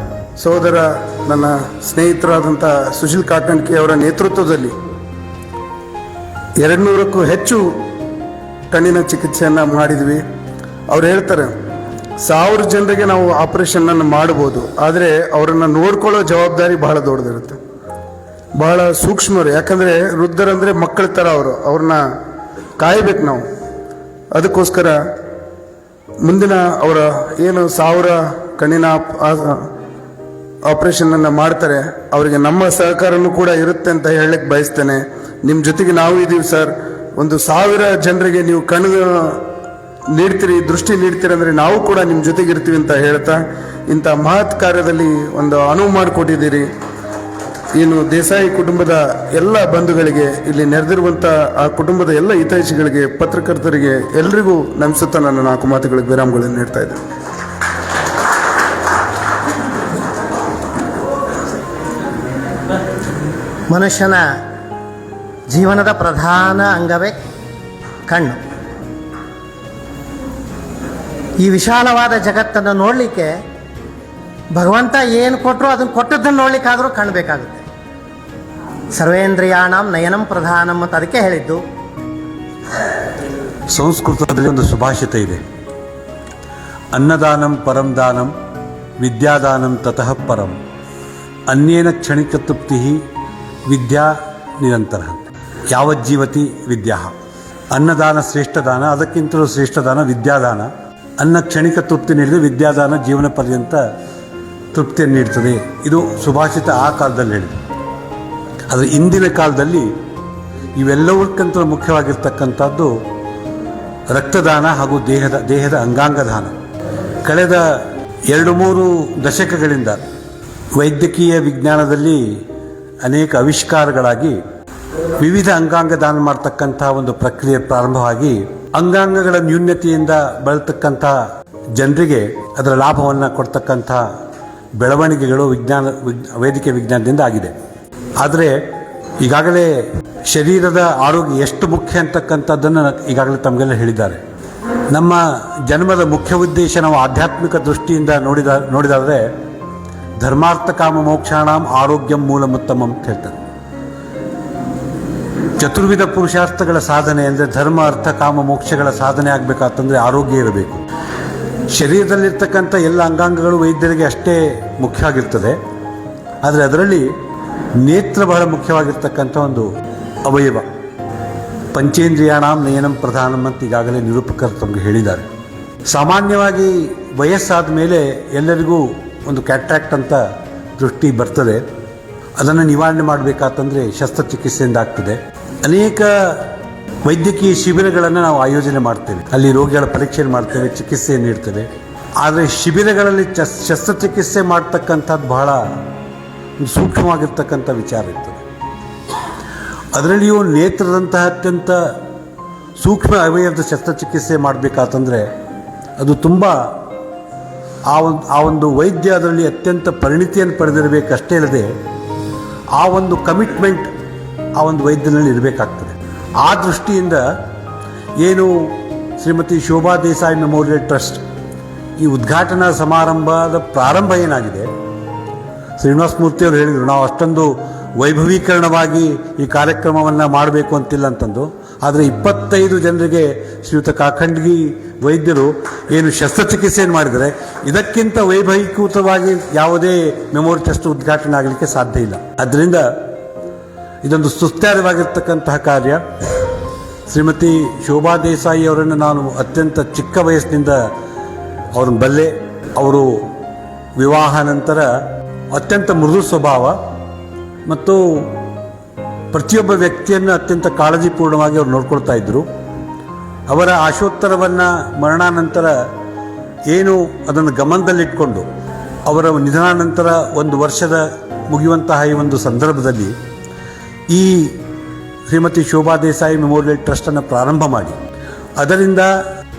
ಸಹೋದರ ನನ್ನ ಸ್ನೇಹಿತರಾದಂಥ ಸುಶೀಲ್ ಕಾಕಂಡ್ಕಿ ಅವರ ನೇತೃತ್ವದಲ್ಲಿ 200ಕ್ಕೂ ಹೆಚ್ಚು ಕಣ್ಣಿನ ಚಿಕಿತ್ಸೆಯನ್ನು ಮಾಡಿದ್ವಿ. ಅವ್ರು ಹೇಳ್ತಾರೆ 1000 ಜನರಿಗೆ ನಾವು ಆಪರೇಷನನ್ನು ಮಾಡ್ಬೋದು, ಆದರೆ ಅವರನ್ನು ನೋಡ್ಕೊಳ್ಳೋ ಜವಾಬ್ದಾರಿ ಬಹಳ ದೊಡ್ಡದಿರುತ್ತೆ, ಬಹಳ ಸೂಕ್ಷ್ಮರು. ಯಾಕಂದರೆ ವೃದ್ಧರಂದರೆ ಮಕ್ಕಳ ಥರ ಅವ್ರನ್ನ ಕಾಯಬೇಕು ನಾವು. ಅದಕ್ಕೋಸ್ಕರ ಮುಂದಿನ ಅವರ ಏನು 1000 ಕಣ್ಣಿನ ಆಪರೇಷನನ್ನು ಮಾಡ್ತಾರೆ ಅವರಿಗೆ ನಮ್ಮ ಸಹಕಾರನೂ ಕೂಡ ಇರುತ್ತೆ ಅಂತ ಹೇಳಕ್ಕೆ ಬಯಸ್ತೇನೆ. ನಿಮ್ಮ ಜೊತೆಗೆ ನಾವು ಇದ್ದೀವಿ ಸರ್. ಒಂದು 1000 ಜನರಿಗೆ ನೀವು ಕಣ್ಣು ನೀಡ್ತೀರಿ, ದೃಷ್ಟಿ ನೀಡ್ತೀರಿ ಅಂದರೆ ನಾವು ಕೂಡ ನಿಮ್ಮ ಜೊತೆಗೆ ಇರ್ತೀವಿ ಅಂತ ಹೇಳ್ತಾ ಇಂಥ ಮಹತ್ ಕಾರ್ಯದಲ್ಲಿ ಒಂದು ಅನುವು ಮಾಡಿಕೊಟ್ಟಿದ್ದೀರಿ. ಏನು ದೇಸಾಯಿ ಕುಟುಂಬದ ಎಲ್ಲ ಬಂಧುಗಳಿಗೆ, ಇಲ್ಲಿ ನೆರೆದಿರುವಂಥ ಆ ಕುಟುಂಬದ ಎಲ್ಲ ಹಿತೈಷಿಗಳಿಗೆ, ಪತ್ರಕರ್ತರಿಗೆ ಎಲ್ರಿಗೂ ನಮಿಸುತ್ತಾ ನನ್ನ 4 ಮಾತುಗಳಿಗೆ ವಿರಾಮಗಳನ್ನು ನೀಡ್ತಾ ಇದ್ದೇನೆ. ಮನುಷ್ಯನ ಜೀವನದ ಪ್ರಧಾನ ಅಂಗವೇ ಕಣ್ಣು. ಈ ವಿಶಾಲವಾದ ಜಗತ್ತನ್ನು ನೋಡಲಿಕ್ಕೆ ಭಗವಂತ ಏನು ಕೊಟ್ಟರು ಅದನ್ನು ಕೊಟ್ಟದ್ದನ್ನು ನೋಡಲಿಕ್ಕಾದರೂ ಕಣ್ಣು ಬೇಕಾಗುತ್ತೆ. ಸರ್ವೇಂದ್ರಿಯಾಣಂ ನಯನಂ ಪ್ರಧಾನಂ ಅಂತ ಅದಕ್ಕೆ ಹೇಳಿದ್ದು. ಸಂಸ್ಕೃತದಲ್ಲಿ ಒಂದು ಸುಭಾಷಿತ ಇದೆ, ಅನ್ನದಾನಂ ಪರಂ ದಾನಂ ವಿದ್ಯಾದಾನಂ ತತಃ ಪರಂ ಅನ್ಯೇನ ಕ್ಷಣಿಕ ತೃಪ್ತಿ ವಿದ್ಯಾ ನಿರಂತರ ಯಾವಜ್ಜೀವತಿ ವಿದ್ಯಾ. ಅನ್ನದಾನ ಶ್ರೇಷ್ಠ ದಾನ, ಅದಕ್ಕಿಂತಲೂ ಶ್ರೇಷ್ಠ ದಾನ ವಿದ್ಯಾದಾನ. ಅನ್ನ ಕ್ಷಣಿಕ ತೃಪ್ತಿ ನೀಡಿದ, ವಿದ್ಯಾದಾನ ಜೀವನ ಪರ್ಯಂತ ತೃಪ್ತಿಯನ್ನು ನೀಡ್ತದೆ. ಇದು ಸುಭಾಷಿತ ಆ ಕಾಲದಲ್ಲಿ ಹೇಳಿದೆ. ಆದರೆ ಇಂದಿನ ಕಾಲದಲ್ಲಿ ಇವೆಲ್ಲವಕ್ಕಿಂತ ಮುಖ್ಯವಾಗಿರ್ತಕ್ಕಂಥದ್ದು ರಕ್ತದಾನ ಹಾಗೂ ದೇಹದ ಅಂಗಾಂಗ ದಾನ. ಕಳೆದ 2-3 ದಶಕಗಳಿಂದ ವೈದ್ಯಕೀಯ ವಿಜ್ಞಾನದಲ್ಲಿ ಅನೇಕ ಆವಿಷ್ಕಾರಗಳಾಗಿ ವಿವಿಧ ಅಂಗಾಂಗ ದಾನ ಮಾಡ್ತಕ್ಕಂಥ ಒಂದು ಪ್ರಕ್ರಿಯೆ ಪ್ರಾರಂಭವಾಗಿ ಅಂಗಾಂಗಗಳ ನ್ಯೂನ್ಯತೆಯಿಂದ ಬಳತಕ್ಕಂಥ ಜನರಿಗೆ ಅದರ ಲಾಭವನ್ನು ಕೊಡ್ತಕ್ಕಂಥ ಬೆಳವಣಿಗೆಗಳು ವೈದ್ಯಕೀಯ ವಿಜ್ಞಾನದಿಂದ ಆಗಿದೆ. ಆದರೆ ಈಗಾಗಲೇ ಶರೀರದ ಆರೋಗ್ಯ ಎಷ್ಟು ಮುಖ್ಯ ಅಂತಕ್ಕಂಥದ್ದನ್ನು ಈಗಾಗಲೇ ತಮಗೆಲ್ಲ ಹೇಳಿದ್ದಾರೆ. ನಮ್ಮ ಜನ್ಮದ ಮುಖ್ಯ ಉದ್ದೇಶ ನಾವು ಆಧ್ಯಾತ್ಮಿಕ ದೃಷ್ಟಿಯಿಂದ ನೋಡಿದಾದರೆ ಧರ್ಮಾರ್ಥ ಕಾಮ ಮೋಕ್ಷಾಣಂ ಆರೋಗ್ಯಂ ಮೂಲಮುತ್ತಮಂ ಅಂತ ಹೇಳ್ತಾರೆ. ಚತುರ್ವಿಧ ಪುರುಷಾರ್ಥಗಳ ಸಾಧನೆ ಅಂದರೆ ಧರ್ಮ ಅರ್ಥ ಕಾಮ ಮೋಕ್ಷಗಳ ಸಾಧನೆ ಆಗಬೇಕಾತಂದರೆ ಆರೋಗ್ಯ ಇರಬೇಕು. ಶರೀರದಲ್ಲಿರ್ತಕ್ಕಂಥ ಎಲ್ಲ ಅಂಗಾಂಗಗಳು ವೈದ್ಯರಿಗೆ ಅಷ್ಟೇ ಮುಖ್ಯ ಆಗಿರ್ತದೆ. ಆದರೆ ಅದರಲ್ಲಿ ನೇತ್ರ ಬಹಳ ಮುಖ್ಯವಾಗಿರ್ತಕ್ಕಂಥ ಒಂದು ಅವಯವ. ಪಂಚೇಂದ್ರಿಯಾಣಾಂ ನಯನಂ ಪ್ರಧಾನಂ ಅಂತ ಈಗಾಗಲೇ ನಿರೂಪಕರು ತಮಗೆ ಹೇಳಿದ್ದಾರೆ. ಸಾಮಾನ್ಯವಾಗಿ ವಯಸ್ಸಾದ ಮೇಲೆ ಎಲ್ಲರಿಗೂ ಒಂದು ಕ್ಯಾಟ್ರಾಕ್ಟ್ ಅಂತ ದೃಷ್ಟಿ ಬರ್ತದೆ. ಅದನ್ನು ನಿವಾರಣೆ ಮಾಡಬೇಕಾತಂದರೆ ಶಸ್ತ್ರಚಿಕಿತ್ಸೆಯಿಂದ ಆಗ್ತದೆ. ಅನೇಕ ವೈದ್ಯಕೀಯ ಶಿಬಿರಗಳನ್ನು ನಾವು ಆಯೋಜನೆ ಮಾಡ್ತೇವೆ. ಅಲ್ಲಿ ರೋಗಿಗಳ ಪರೀಕ್ಷೆಯನ್ನು ಮಾಡ್ತೇವೆ, ಚಿಕಿತ್ಸೆ ನೀಡ್ತೇವೆ. ಆದರೆ ಶಿಬಿರಗಳಲ್ಲಿ ಶಸ್ತ್ರಚಿಕಿತ್ಸೆ ಮಾಡ್ತಕ್ಕಂಥದ್ದು ಬಹಳ ಸೂಕ್ಷ್ಮವಾಗಿರ್ತಕ್ಕಂಥ ವಿಚಾರ ಇರ್ತದೆ. ಅದರಲ್ಲಿಯೂ ನೇತ್ರದಂತಹ ಅತ್ಯಂತ ಸೂಕ್ಷ್ಮ ಅವಯವದ ಶಸ್ತ್ರಚಿಕಿತ್ಸೆ ಮಾಡಬೇಕಾತಂದರೆ ಅದು ತುಂಬ ಆ ಒಂದು ವೈದ್ಯ ಅದರಲ್ಲಿ ಅತ್ಯಂತ ಪರಿಣಿತಿಯನ್ನು ಪಡೆದಿರಬೇಕಷ್ಟೇ ಅಲ್ಲದೆ ಆ ಒಂದು ಕಮಿಟ್ಮೆಂಟ್ ಆ ಒಂದು ವೈದ್ಯನಲ್ಲಿ ಇರಬೇಕಾಗ್ತದೆ. ಆ ದೃಷ್ಟಿಯಿಂದ ಏನು ಶ್ರೀಮತಿ ಶೋಭಾ ದೇಸಾಯಿ ಮೆಮೋರಿಯಲ್ ಟ್ರಸ್ಟ್ ಈ ಉದ್ಘಾಟನಾ ಸಮಾರಂಭದ ಪ್ರಾರಂಭ ಏನಾಗಿದೆ, ಶ್ರೀನಿವಾಸ ಮೂರ್ತಿಯವರು ಹೇಳಿದರು ನಾವು ಅಷ್ಟೊಂದು ವೈಭವೀಕರಣವಾಗಿ ಈ ಕಾರ್ಯಕ್ರಮವನ್ನು ಮಾಡಬೇಕು ಅಂತಿಲ್ಲ ಅಂತಂದು. ಆದರೆ 25 ಜನರಿಗೆ ಶ್ರೀಯುತ ಕಾಖಂಡ್ಗಿ ವೈದ್ಯರು ಏನು ಶಸ್ತ್ರಚಿಕಿತ್ಸೆಯನ್ನು ಮಾಡಿದರೆ ಇದಕ್ಕಿಂತ ವೈಭವೀಕೃತವಾಗಿ ಯಾವುದೇ ಮೆಮೋರಿ ಟ್ರಸ್ಟ್ ಉದ್ಘಾಟನೆ ಆಗಲಿಕ್ಕೆ ಸಾಧ್ಯ ಇಲ್ಲ. ಆದ್ದರಿಂದ ಇದೊಂದು ಸುಸ್ಥಿರವಾಗಿರ್ತಕ್ಕಂತಹ ಕಾರ್ಯ. ಶ್ರೀಮತಿ ಶೋಭಾ ದೇಸಾಯಿ ಅವರನ್ನು ನಾನು ಅತ್ಯಂತ ಚಿಕ್ಕ ವಯಸ್ಸಿನಿಂದ ಅವ್ರನ್ನ ಬಲ್ಲೆ. ಅವರು ವಿವಾಹ ನಂತರ ಅತ್ಯಂತ ಮೃದು ಸ್ವಭಾವ ಮತ್ತು ಪ್ರತಿಯೊಬ್ಬ ವ್ಯಕ್ತಿಯನ್ನು ಅತ್ಯಂತ ಕಾಳಜಿಪೂರ್ಣವಾಗಿ ಅವರು ನೋಡ್ಕೊಳ್ತಾ ಇದ್ದರು. ಅವರ ಆಶೋತ್ತರವನ್ನು ಮರಣಾನಂತರ ಏನು ಅದನ್ನು ಗಮನದಲ್ಲಿಟ್ಕೊಂಡು ಅವರ ನಿಧನಾನಂತರ 1 ವರ್ಷದ ಮುಗಿಯುವಂತಹ ಈ ಒಂದು ಸಂದರ್ಭದಲ್ಲಿ ಈ ಶ್ರೀಮತಿ ಶೋಭಾ ದೇಸಾಯಿ ಮೆಮೋರಿಯಲ್ ಟ್ರಸ್ಟನ್ನು ಪ್ರಾರಂಭ ಮಾಡಿ ಅದರಿಂದ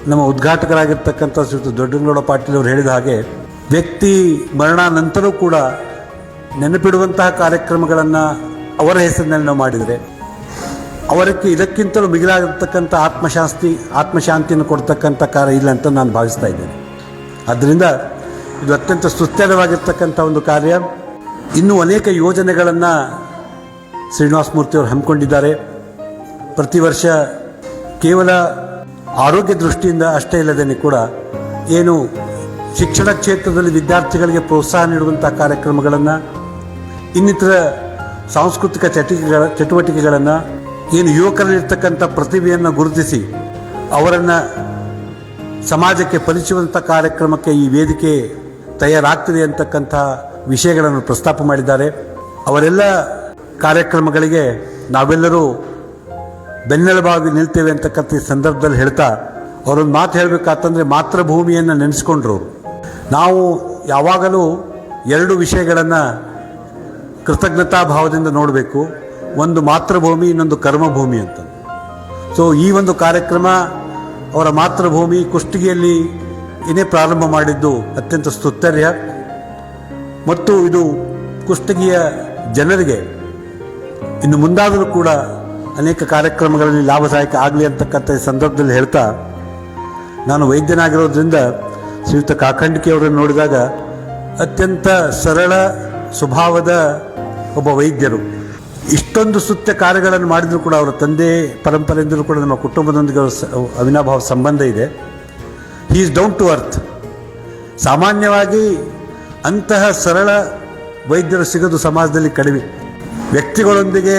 ನಮ್ಮ ಉದ್ಘಾಟಕರಾಗಿರ್ತಕ್ಕಂಥ ಶ್ರೀಯುತ ದೊಡ್ಡಗೌಡ ಪಾಟೀಲ್ ಅವರು ಹೇಳಿದ ಹಾಗೆ ವ್ಯಕ್ತಿ ಮರಣಾನಂತರವೂ ಕೂಡ ನೆನಪಿಡುವಂತಹ ಕಾರ್ಯಕ್ರಮಗಳನ್ನು ಅವರ ಹೆಸರಿನಲ್ಲಿ ನಾವು ಮಾಡಿದರೆ ಅವರಿಗೆ ಇದಕ್ಕಿಂತಲೂ ಮಿಗಿಲಾಗಿರ್ತಕ್ಕಂಥ ಆತ್ಮಶಾಂತಿಯನ್ನು ಕೊಡ್ತಕ್ಕಂಥ ಕಾರ್ಯ ಇಲ್ಲ ಅಂತ ನಾನು ಭಾವಿಸ್ತಾ ಇದ್ದೇನೆ. ಆದ್ದರಿಂದ ಇದು ಅತ್ಯಂತ ಸುಸ್ಥಿರವಾಗಿರ್ತಕ್ಕಂಥ ಒಂದು ಕಾರ್ಯ. ಇನ್ನೂ ಅನೇಕ ಯೋಜನೆಗಳನ್ನು ಶ್ರೀನಿವಾಸ ಮೂರ್ತಿಯವರು ಹಮ್ಮಿಕೊಂಡಿದ್ದಾರೆ. ಪ್ರತಿ ವರ್ಷ ಕೇವಲ ಆರೋಗ್ಯ ದೃಷ್ಟಿಯಿಂದ ಅಷ್ಟೇ ಇಲ್ಲದೇ ಕೂಡ ಏನು ಶಿಕ್ಷಣ ಕ್ಷೇತ್ರದಲ್ಲಿ ವಿದ್ಯಾರ್ಥಿಗಳಿಗೆ ಪ್ರೋತ್ಸಾಹ ನೀಡುವಂಥ ಕಾರ್ಯಕ್ರಮಗಳನ್ನು, ಇನ್ನಿತರ ಸಾಂಸ್ಕೃತಿಕ ಚಟುವಟಿಕೆಗಳನ್ನು, ಏನು ಯುವಕರಲ್ಲಿರ್ತಕ್ಕಂಥ ಪ್ರತಿಭೆಯನ್ನು ಗುರುತಿಸಿ ಅವರನ್ನು ಸಮಾಜಕ್ಕೆ ಪರಿಚಯುವಂಥ ಕಾರ್ಯಕ್ರಮಕ್ಕೆ ಈ ವೇದಿಕೆ ತಯಾರಾಗ್ತದೆ ಅಂತಕ್ಕಂಥ ವಿಷಯಗಳನ್ನು ಪ್ರಸ್ತಾಪ ಮಾಡಿದ್ದಾರೆ. ಅವರೆಲ್ಲ ಕಾರ್ಯಕ್ರಮಗಳಿಗೆ ನಾವೆಲ್ಲರೂ ಬೆನ್ನೆಲುಬಾಗಿ ನಿಲ್ತೇವೆ ಅಂತಕ್ಕಂಥ ಈ ಸಂದರ್ಭದಲ್ಲಿ ಹೇಳ್ತಾ ಅವರೊಂದು ಮಾತು ಹೇಳಬೇಕಾತಂದರೆ ಮಾತೃಭೂಮಿಯನ್ನು ನೆನೆಸ್ಕೊಂಡ್ರು. ನಾವು ಯಾವಾಗಲೂ 2 ವಿಷಯಗಳನ್ನು ಕೃತಜ್ಞತಾ ಭಾವದಿಂದ ನೋಡಬೇಕು. ಒಂದು ಮಾತೃಭೂಮಿ, ಇನ್ನೊಂದು ಕರ್ಮಭೂಮಿ ಅಂತ. ಸೊ ಈ ಒಂದು ಕಾರ್ಯಕ್ರಮ ಅವರ ಮಾತೃಭೂಮಿ ಕುಷ್ಟಗಿಯಲ್ಲಿ ಏನೇ ಪ್ರಾರಂಭ ಮಾಡಿದ್ದು ಅತ್ಯಂತ ಸ್ತುತ್ಯರ್ಹ ಮತ್ತು ಇದು ಕುಷ್ಟಗಿಯ ಜನರಿಗೆ ಇನ್ನು ಮುಂದಾದರೂ ಕೂಡ ಅನೇಕ ಕಾರ್ಯಕ್ರಮಗಳಲ್ಲಿ ಲಾಭದಾಯಕ ಆಗಲಿ ಅಂತಕ್ಕಂಥ ಸಂದರ್ಭದಲ್ಲಿ ಹೇಳ್ತಾ, ನಾನು ವೈದ್ಯನಾಗಿರೋದ್ರಿಂದ ಶ್ರೀಯುತ ಕಾಖಂಡ್ಕಿಯವರನ್ನು ನೋಡಿದಾಗ ಅತ್ಯಂತ ಸರಳ ಸ್ವಭಾವದ ಒಬ್ಬ ವೈದ್ಯರು. ಇಷ್ಟೊಂದು ಸುತ್ಯ ಕಾರ್ಯಗಳನ್ನು ಮಾಡಿದರೂ ಕೂಡ ಅವರ ತಂದೆ ಪರಂಪರೆಯಿಂದಲೂ ಕೂಡ ನಮ್ಮ ಕುಟುಂಬದೊಂದಿಗೆ ಅವಿನಾಭಾವ ಸಂಬಂಧ ಇದೆ. He is down to earth. ಸಾಮಾನ್ಯವಾಗಿ ಅಂತಹ ಸರಳ ವೈದ್ಯರು ಸಿಗೋದು ಸಮಾಜದಲ್ಲಿ ಕಡಿಮೆ. ವ್ಯಕ್ತಿಗಳೊಂದಿಗೆ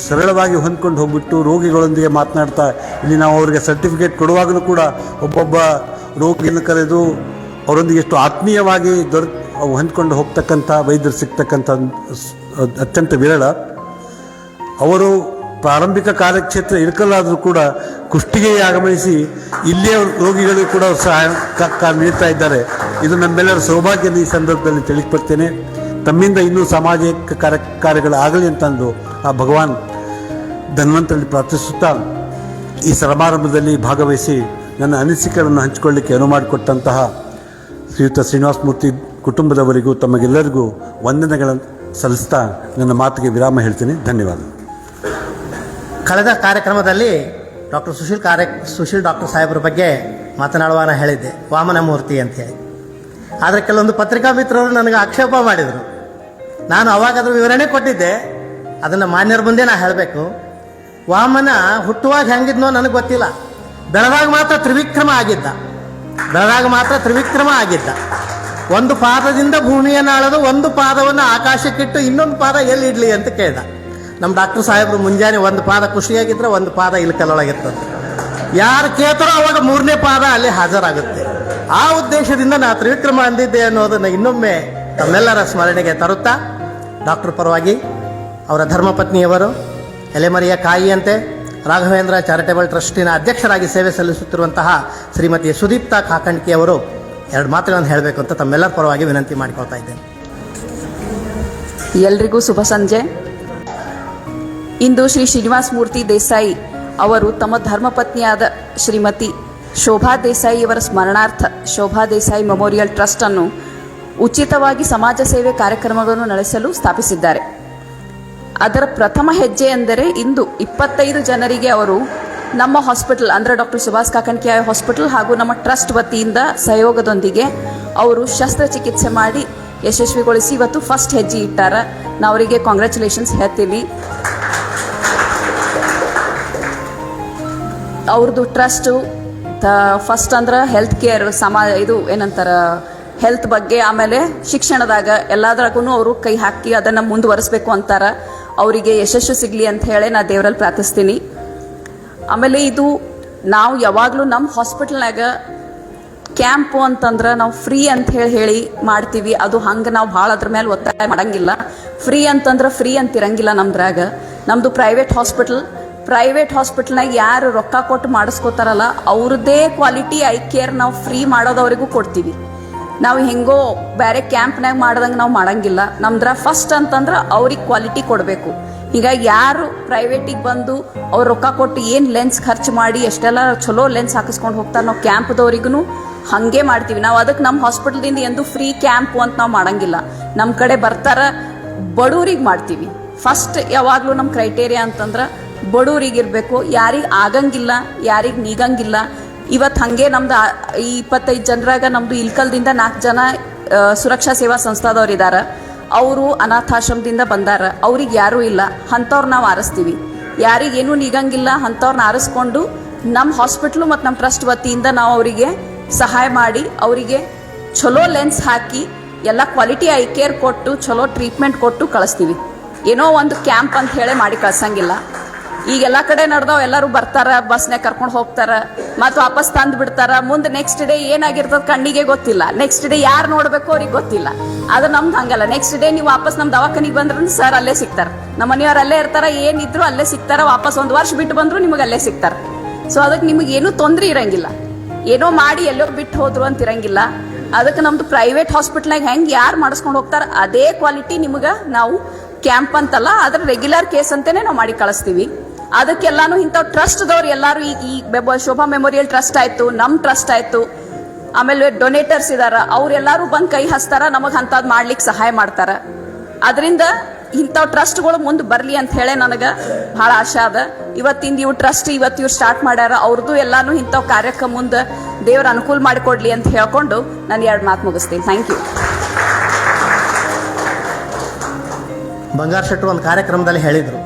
ಸರಳವಾಗಿ ಹೊಂದ್ಕೊಂಡು ಹೋಗ್ಬಿಟ್ಟು ರೋಗಿಗಳೊಂದಿಗೆ ಮಾತನಾಡ್ತಾ, ಇಲ್ಲಿ ನಾವು ಅವರಿಗೆ ಸರ್ಟಿಫಿಕೇಟ್ ಕೊಡುವಾಗಲೂ ಕೂಡ ಒಬ್ಬೊಬ್ಬ ರೋಗಿಯನ್ನು ಕರೆದು ಅವರೊಂದಿಗೆ ಎಷ್ಟು ಆತ್ಮೀಯವಾಗಿ ಹೊಂದ್ಕೊಂಡು ಹೋಗ್ತಕ್ಕಂಥ ವೈದ್ಯರು ಸಿಗ್ತಕ್ಕಂಥ ಅತ್ಯಂತ ವಿರಳ. ಅವರು ಪ್ರಾರಂಭಿಕ ಕಾರ್ಯಕ್ಷೇತ್ರ ಇರಕಲ್ಲಾದರೂ ಕೂಡ ಕುಷ್ಟಗಿಗೆ ಆಗಮಿಸಿ ಇಲ್ಲಿಯ ರೋಗಿಗಳಿಗೂ ಕೂಡ ಸಹಾಯ ನೀಡ್ತಾ ಇದ್ದಾರೆ. ಇದು ನಮ್ಮೆಲ್ಲರ ಸೌಭಾಗ್ಯದ ಈ ಸಂದರ್ಭದಲ್ಲಿ ತಿಳಿಪಡ್ತೇನೆ. ತಮ್ಮಿಂದ ಇನ್ನೂ ಸಾಮಾಜಿಕ ಕಾರ್ಯಗಳಾಗಲಿ ಅಂತಂದು ಆ ಭಗವಾನ್ ಧನ್ವಂತರಲ್ಲಿ ಪ್ರಾರ್ಥಿಸುತ್ತಾ ಈ ಸಮಾರಂಭದಲ್ಲಿ ಭಾಗವಹಿಸಿ ನನ್ನ ಅನಿಸಿಕೆಗಳನ್ನು ಹಂಚಿಕೊಳ್ಳಿಕ್ಕೆ ಅನುವು ಮಾಡಿಕೊಟ್ಟಂತಹ ಶ್ರೀಯುತ ಶ್ರೀನಿವಾಸ ಮೂರ್ತಿ ಕುಟುಂಬದವರಿಗೂ ತಮಗೆಲ್ಲರಿಗೂ ವಂದನೆಗಳನ್ನು ಸಲ್ಲಿಸ್ತಾ ನನ್ನ ಮಾತಿಗೆ ವಿರಾಮ ಹೇಳ್ತೀನಿ. ಧನ್ಯವಾದ. ಕಳೆದ ಕಾರ್ಯಕ್ರಮದಲ್ಲಿ ಸುಶೀಲ್ ಡಾಕ್ಟರ್ ಸಾಹೇಬ್ರ ಬಗ್ಗೆ ಮಾತನಾಡುವಾಗ ಹೇಳಿದ್ದೆ ವಾಮನ ಮೂರ್ತಿ ಅಂತೇಳಿ. ಆದರೆ ಕೆಲವೊಂದು ಪತ್ರಿಕಾ ಮಿತ್ರರು ನನಗೆ ಆಕ್ಷೇಪ ಮಾಡಿದರು. ನಾನು ಅವಾಗ ಅದ್ರ ವಿವರಣೆ ಕೊಟ್ಟಿದ್ದೆ, ಅದನ್ನು ಮಾನ್ಯರ ಮುಂದೆ ನಾನು ಹೇಳಬೇಕು. ವಾಮನ ಹುಟ್ಟುವಾಗ ಹೆಂಗಿದ್ನೋ ನನಗೆ ಗೊತ್ತಿಲ್ಲ. ಬೆಳೆದಾಗ ಮಾತ್ರ ತ್ರಿವಿಕ್ರಮ ಆಗಿದ್ದ. ಒಂದು ಪಾದದಿಂದ ಭೂಮಿಯನ್ನು ಆಳೋದು, ಒಂದು ಪಾದವನ್ನು ಆಕಾಶಕ್ಕಿಟ್ಟು ಇನ್ನೊಂದು ಪಾದ ಎಲ್ಲಿ ಇಡ್ಲಿ ಅಂತ ಕೇಳ್ದ. ನಮ್ಮ ಡಾಕ್ಟರ್ ಸಾಹೇಬರು ಮುಂಜಾನೆ ಒಂದು ಪಾದ ಖುಷಿಯಾಗಿದ್ರೆ ಒಂದು ಪಾದ ಇಲ್ಕಲ್ಲೊಳಗಿರ್ತದೆ. ಯಾರು ಕೇಳ್ತಾರೋ ಅವಾಗ ಮೂರನೇ ಪಾದ ಅಲ್ಲಿ ಹಾಜರಾಗುತ್ತೆ. ಆ ಉದ್ದೇಶದಿಂದ ನಾ ತ್ರಿವಿಕ್ರಮ ಅಂದಿದ್ದೆ ಅನ್ನೋದನ್ನು ಇನ್ನೊಮ್ಮೆ ತಮ್ಮೆಲ್ಲರ ಸ್ಮರಣೆಗೆ ತರುತ್ತಾ, ಡಾಕ್ಟರ್ ಪರವಾಗಿ ಅವರ ಧರ್ಮಪತ್ನಿಯವರು ಎಲೆಮರಿಯ ಕಾಯಿಯಂತೆ ರಾಘವೇಂದ್ರ ಚಾರಿಟೇಬಲ್ ಟ್ರಸ್ಟಿನ ಅಧ್ಯಕ್ಷರಾಗಿ ಸೇವೆ ಸಲ್ಲಿಸುತ್ತಿರುವಂತಹ ಶ್ರೀಮತಿ ಸುದೀಪ್ತಾ ಕಾಕಂಡ್ಕಿಯವರು 2 ಮಾತುಗಳನ್ನು ಹೇಳಬೇಕು ಅಂತ ತಮ್ಮೆಲ್ಲರ ಪರವಾಗಿ ವಿನಂತಿ ಮಾಡಿಕೊಳ್ತಾ ಇದ್ದೇನೆ. ಎಲ್ರಿಗೂ ಶುಭ ಸಂಜೆ. ಇಂದು ಶ್ರೀ ಶ್ರೀನಿವಾಸ ಮೂರ್ತಿ ದೇಸಾಯಿ ಅವರು ತಮ್ಮ ಧರ್ಮಪತ್ನಿಯಾದ ಶ್ರೀಮತಿ ಶೋಭಾ ದೇಸಾಯಿಯವರ ಸ್ಮರಣಾರ್ಥ ಶೋಭಾ ದೇಸಾಯಿ ಮೆಮೋರಿಯಲ್ ಟ್ರಸ್ಟ್ ಅನ್ನು ಉಚಿತವಾಗಿ ಸಮಾಜ ಸೇವೆ ಕಾರ್ಯಕ್ರಮಗಳನ್ನು ನಡೆಸಲು ಸ್ಥಾಪಿಸಿದ್ದಾರೆ. ಅದರ ಪ್ರಥಮ ಹೆಜ್ಜೆ ಎಂದರೆ ಇಂದು 25 ಜನರಿಗೆ ಅವರು ನಮ್ಮ ಹಾಸ್ಪಿಟಲ್ ಅಂದರೆ ಡಾಕ್ಟರ್ ಸುಭಾಷ್ ಕಾಕಂಡ್ಕಿಯ ಹಾಸ್ಪಿಟಲ್ ಹಾಗೂ ನಮ್ಮ ಟ್ರಸ್ಟ್ ವತಿಯಿಂದ ಸಹಯೋಗದೊಂದಿಗೆ ಅವರು ಶಸ್ತ್ರಚಿಕಿತ್ಸೆ ಮಾಡಿ ಯಶಸ್ವಿಗೊಳಿಸಿ ಇವತ್ತು ಫಸ್ಟ್ ಹೆಜ್ಜೆ ಇಟ್ಟಾರ. ನಾವು ಅವರಿಗೆ ಕಾಂಗ್ರ್ಯಾಚುಲೇಷನ್ಸ್ ಹೇಳ್ತೀವಿ. ಅವ್ರದ್ದು ಟ್ರಸ್ಟು ಫಸ್ಟ್ ಅಂದ್ರೆ ಹೆಲ್ತ್ ಕೇರ್ ಇದು ಏನಂತಾರೆ ಹೆಲ್ತ್ ಬಗ್ಗೆ, ಆಮೇಲೆ ಶಿಕ್ಷಣದಾಗ ಎಲ್ಲದ್ರಾಗೂ ಅವರು ಕೈ ಹಾಕಿ ಅದನ್ನು ಮುಂದುವರಿಸಬೇಕು ಅಂತಾರೆ. ಅವರಿಗೆ ಯಶಸ್ಸು ಸಿಗಲಿ ಅಂತ ಹೇಳಿ ನಾ ದೇವರಲ್ಲಿ ಪ್ರಾರ್ಥಿಸ್ತೀನಿ. ಆಮೇಲೆ ಇದು ನಾವು ಯಾವಾಗಲೂ ನಮ್ಮ ಹಾಸ್ಪಿಟಲ್ನಾಗ ಕ್ಯಾಂಪು ಅಂತಂದ್ರೆ ನಾವು ಫ್ರೀ ಅಂತ ಹೇಳಿ ಮಾಡ್ತೀವಿ. ಅದು ಹಂಗೆ ನಾವು ಭಾಳ ಅದ್ರ ಮೇಲೆ ಒತ್ತಾಯ ಮಾಡಂಗಿಲ್ಲ. ಫ್ರೀ ಅಂತಂದ್ರೆ ಫ್ರೀ ಅಂತಿರಂಗಿಲ್ಲ. ನಮ್ಮದು ಪ್ರೈವೇಟ್ ಹಾಸ್ಪಿಟಲ್ನಾಗ ಯಾರು ರೊಕ್ಕ ಕೊಟ್ಟು ಮಾಡಿಸ್ಕೋತಾರಲ್ಲ ಅವ್ರದ್ದೇ ಕ್ವಾಲಿಟಿ ಐ ಕೇರ್ ನಾವು ಫ್ರೀ ಮಾಡೋದವರೆಗೂ ಕೊಡ್ತೀವಿ. ನಾವು ಹೆಂಗೋ ಬೇರೆ ಕ್ಯಾಂಪ್ನಾಗ ಮಾಡ್ದಂಗೆ ನಾವು ಮಾಡಂಗಿಲ್ಲ. ಫಸ್ಟ್ ಅಂತಂದ್ರೆ ಅವ್ರಿಗೆ ಕ್ವಾಲಿಟಿ ಕೊಡಬೇಕು. ಹೀಗಾಗಿ ಯಾರು ಪ್ರೈವೇಟಿಗೆ ಬಂದು ಅವ್ರು ರೊಕ್ಕ ಕೊಟ್ಟು ಏನು ಲೆನ್ಸ್ ಖರ್ಚು ಮಾಡಿ ಎಷ್ಟೆಲ್ಲ ಚಲೋ ಲೆನ್ಸ್ ಹಾಕಿಸ್ಕೊಂಡು ಹೋಗ್ತಾರೆ, ನಾವು ಕ್ಯಾಂಪ್ದವ್ರಿಗೂ ಹಾಗೆ ಮಾಡ್ತೀವಿ. ನಾವು ಅದಕ್ಕೆ ನಮ್ಮ ಹಾಸ್ಪಿಟಲ್ದಿಂದ ಎಂದು ಫ್ರೀ ಕ್ಯಾಂಪು ಅಂತ ನಾವು ಮಾಡಂಗಿಲ್ಲ. ನಮ್ಮ ಕಡೆ ಬರ್ತಾರ ಬಡವ್ರಿಗೆ ಮಾಡ್ತೀವಿ. ಫಸ್ಟ್ ಯಾವಾಗಲೂ ನಮ್ಮ ಕ್ರೈಟೇರಿಯಾ ಅಂತಂದ್ರೆ ಬಡವ್ರಿಗಿರ್ಬೇಕು, ಯಾರಿಗೆ ಆಗಂಗಿಲ್ಲ, ಯಾರಿಗೆ ನೀಗಂಗಿಲ್ಲ. ಇವತ್ತು ಹಾಗೆ ನಮ್ದು ಈ 25 ಜನರಾಗ ನಮ್ಮದು ಇಲ್ಕಲ್ದಿಂದ 4 ಜನ ಸುರಕ್ಷಾ ಸೇವಾ ಸಂಸ್ಥಾದವ್ರು ಇದ್ದಾರೆ. ಅವರು ಅನಾಥಾಶ್ರಮದಿಂದ ಬಂದಾರ. ಅವ್ರಿಗೆ ಯಾರೂ ಇಲ್ಲ, ಅಂಥವ್ರು ನಾವು ಆರಿಸ್ತೀವಿ. ಯಾರಿಗೇನೂ ನೀಗಂಗಿಲ್ಲ ಅಂಥವ್ರನ್ನ ಆರಿಸ್ಕೊಂಡು ನಮ್ಮ ಹಾಸ್ಪಿಟ್ಲು ಮತ್ತು ನಮ್ಮ ಟ್ರಸ್ಟ್ ವತಿಯಿಂದ ನಾವು ಅವರಿಗೆ ಸಹಾಯ ಮಾಡಿ ಅವರಿಗೆ ಚಲೋ ಲೆನ್ಸ್ ಹಾಕಿ ಎಲ್ಲ ಕ್ವಾಲಿಟಿ ಐ ಕೇರ್ ಕೊಟ್ಟು ಚಲೋ ಟ್ರೀಟ್ಮೆಂಟ್ ಕೊಟ್ಟು ಕಳಿಸ್ತೀವಿ. ಏನೋ ಒಂದು ಕ್ಯಾಂಪ್ ಅಂತ ಹೇಳಿ ಮಾಡಿ ಕಳ್ಸಂಗಿಲ್ಲ. ಈಗೆಲ್ಲ ಕಡೆ ನಡೆದವ್ ಎಲ್ಲರೂ ಬರ್ತಾರ, ಬಸ್ನಾಗ ಕರ್ಕೊಂಡು ಹೋಗ್ತಾರ, ಮತ್ತು ವಾಪಸ್ ತಂದು ಬಿಡ್ತಾರ. ಮುಂದೆ ನೆಕ್ಸ್ಟ್ ಡೇ ಏನಾಗಿರ್ತದೆ ಕಣ್ಣಿಗೆ ಗೊತ್ತಿಲ್ಲ. ನೆಕ್ಸ್ಟ್ ಡೇ ಯಾರು ನೋಡಬೇಕು ಅವ್ರಿಗೆ ಗೊತ್ತಿಲ್ಲ. ಅದು ನಮ್ದು ಹಂಗಲ್ಲ. ನೆಕ್ಸ್ಟ್ ಡೇ ನೀವು ವಾಪಸ್ ನಮ್ಮ ದವಾಖಾನಿಗೆ ಬಂದ್ರೆ ಸರ್ ಅಲ್ಲೇ ಸಿಗ್ತಾರೆ, ನಮ್ಮ ಮನೆಯವ್ರು ಅಲ್ಲೇ ಇರ್ತಾರ, ಏನಿದ್ರು ಅಲ್ಲೇ ಸಿಗ್ತಾರ. ವಾಪಸ್ 1 ವರ್ಷ ಬಿಟ್ಟು ಬಂದ್ರು ನಿಮಗೆ ಅಲ್ಲೇ ಸಿಗ್ತಾರೆ. ಸೊ ಅದಕ್ಕೆ ನಿಮಗೆ ಏನೂ ತೊಂದರೆ ಇರಂಗಿಲ್ಲ. ಏನೋ ಮಾಡಿ ಎಲ್ಲೋ ಬಿಟ್ಟು ಹೋದ್ರು ಅಂತ ಇರಂಗಿಲ್ಲ. ಅದಕ್ಕೆ ನಮ್ದು ಪ್ರೈವೇಟ್ ಹಾಸ್ಪಿಟ್ಲ್ನಾಗ ಹೆಂಗೆ ಯಾರು ಮಾಡಿಸ್ಕೊಂಡು ಹೋಗ್ತಾರೆ ಅದೇ ಕ್ವಾಲಿಟಿ ನಿಮಗೆ ನಾವು ಕ್ಯಾಂಪ್ ಅಂತಲ್ಲ, ಅದ್ರ ರೆಗ್ಯುಲರ್ ಕೇಸ್ ಅಂತಾನೆ ನಾವು ಮಾಡಿ ಕಳಿಸ್ತೀವಿ. ಅದಕ್ಕೆಲ್ಲಾನು ಇಂಥವು ಟ್ರಸ್ಟ್ದವ್ರು ಎಲ್ಲರೂ ಈ ಶೋಭಾ ಮೆಮೋರಿಯಲ್ ಟ್ರಸ್ಟ್ ಆಯ್ತು, ನಮ್ಮ ಟ್ರಸ್ಟ್ ಆಯ್ತು, ಆಮೇಲೆ ಡೊನೇಟರ್ಸ್ ಇದಾರ, ಅವ್ರೆಲ್ಲರೂ ಬಂದು ಕೈ ಹಚ್ತಾರ, ನಮಗೆ ಅಂಥದ್ದು ಮಾಡ್ಲಿಕ್ಕೆ ಸಹಾಯ ಮಾಡ್ತಾರ. ಅದರಿಂದ ಇಂಥವು ಟ್ರಸ್ಟ್ಗಳು ಮುಂದೆ ಬರಲಿ ಅಂತ ಹೇಳಿ ನನಗೆ ಭಾಳ ಆಶೆ ಅದ. ಇವತ್ತಿಂದ ಇವು ಟ್ರಸ್ಟ್ ಇವ್ರು ಸ್ಟಾರ್ಟ್ ಮಾಡ್ಯಾರ. ಅವ್ರದ್ದು ಎಲ್ಲಾನು ಇಂಥವು ಕಾರ್ಯಕ್ರಮ ಮುಂದೆ ದೇವ್ರ ಅನುಕೂಲ ಮಾಡಿಕೊಡ್ಲಿ ಅಂತ ಹೇಳ್ಕೊಂಡು ನಾನು 2 ಮಾತು ಮುಗಿಸ್ತೀನಿ. Thank you. ಬಂಗಾರ ಶೆಟ್ಟರು ಒಂದು ಕಾರ್ಯಕ್ರಮದಲ್ಲಿ ಹೇಳಿದರು,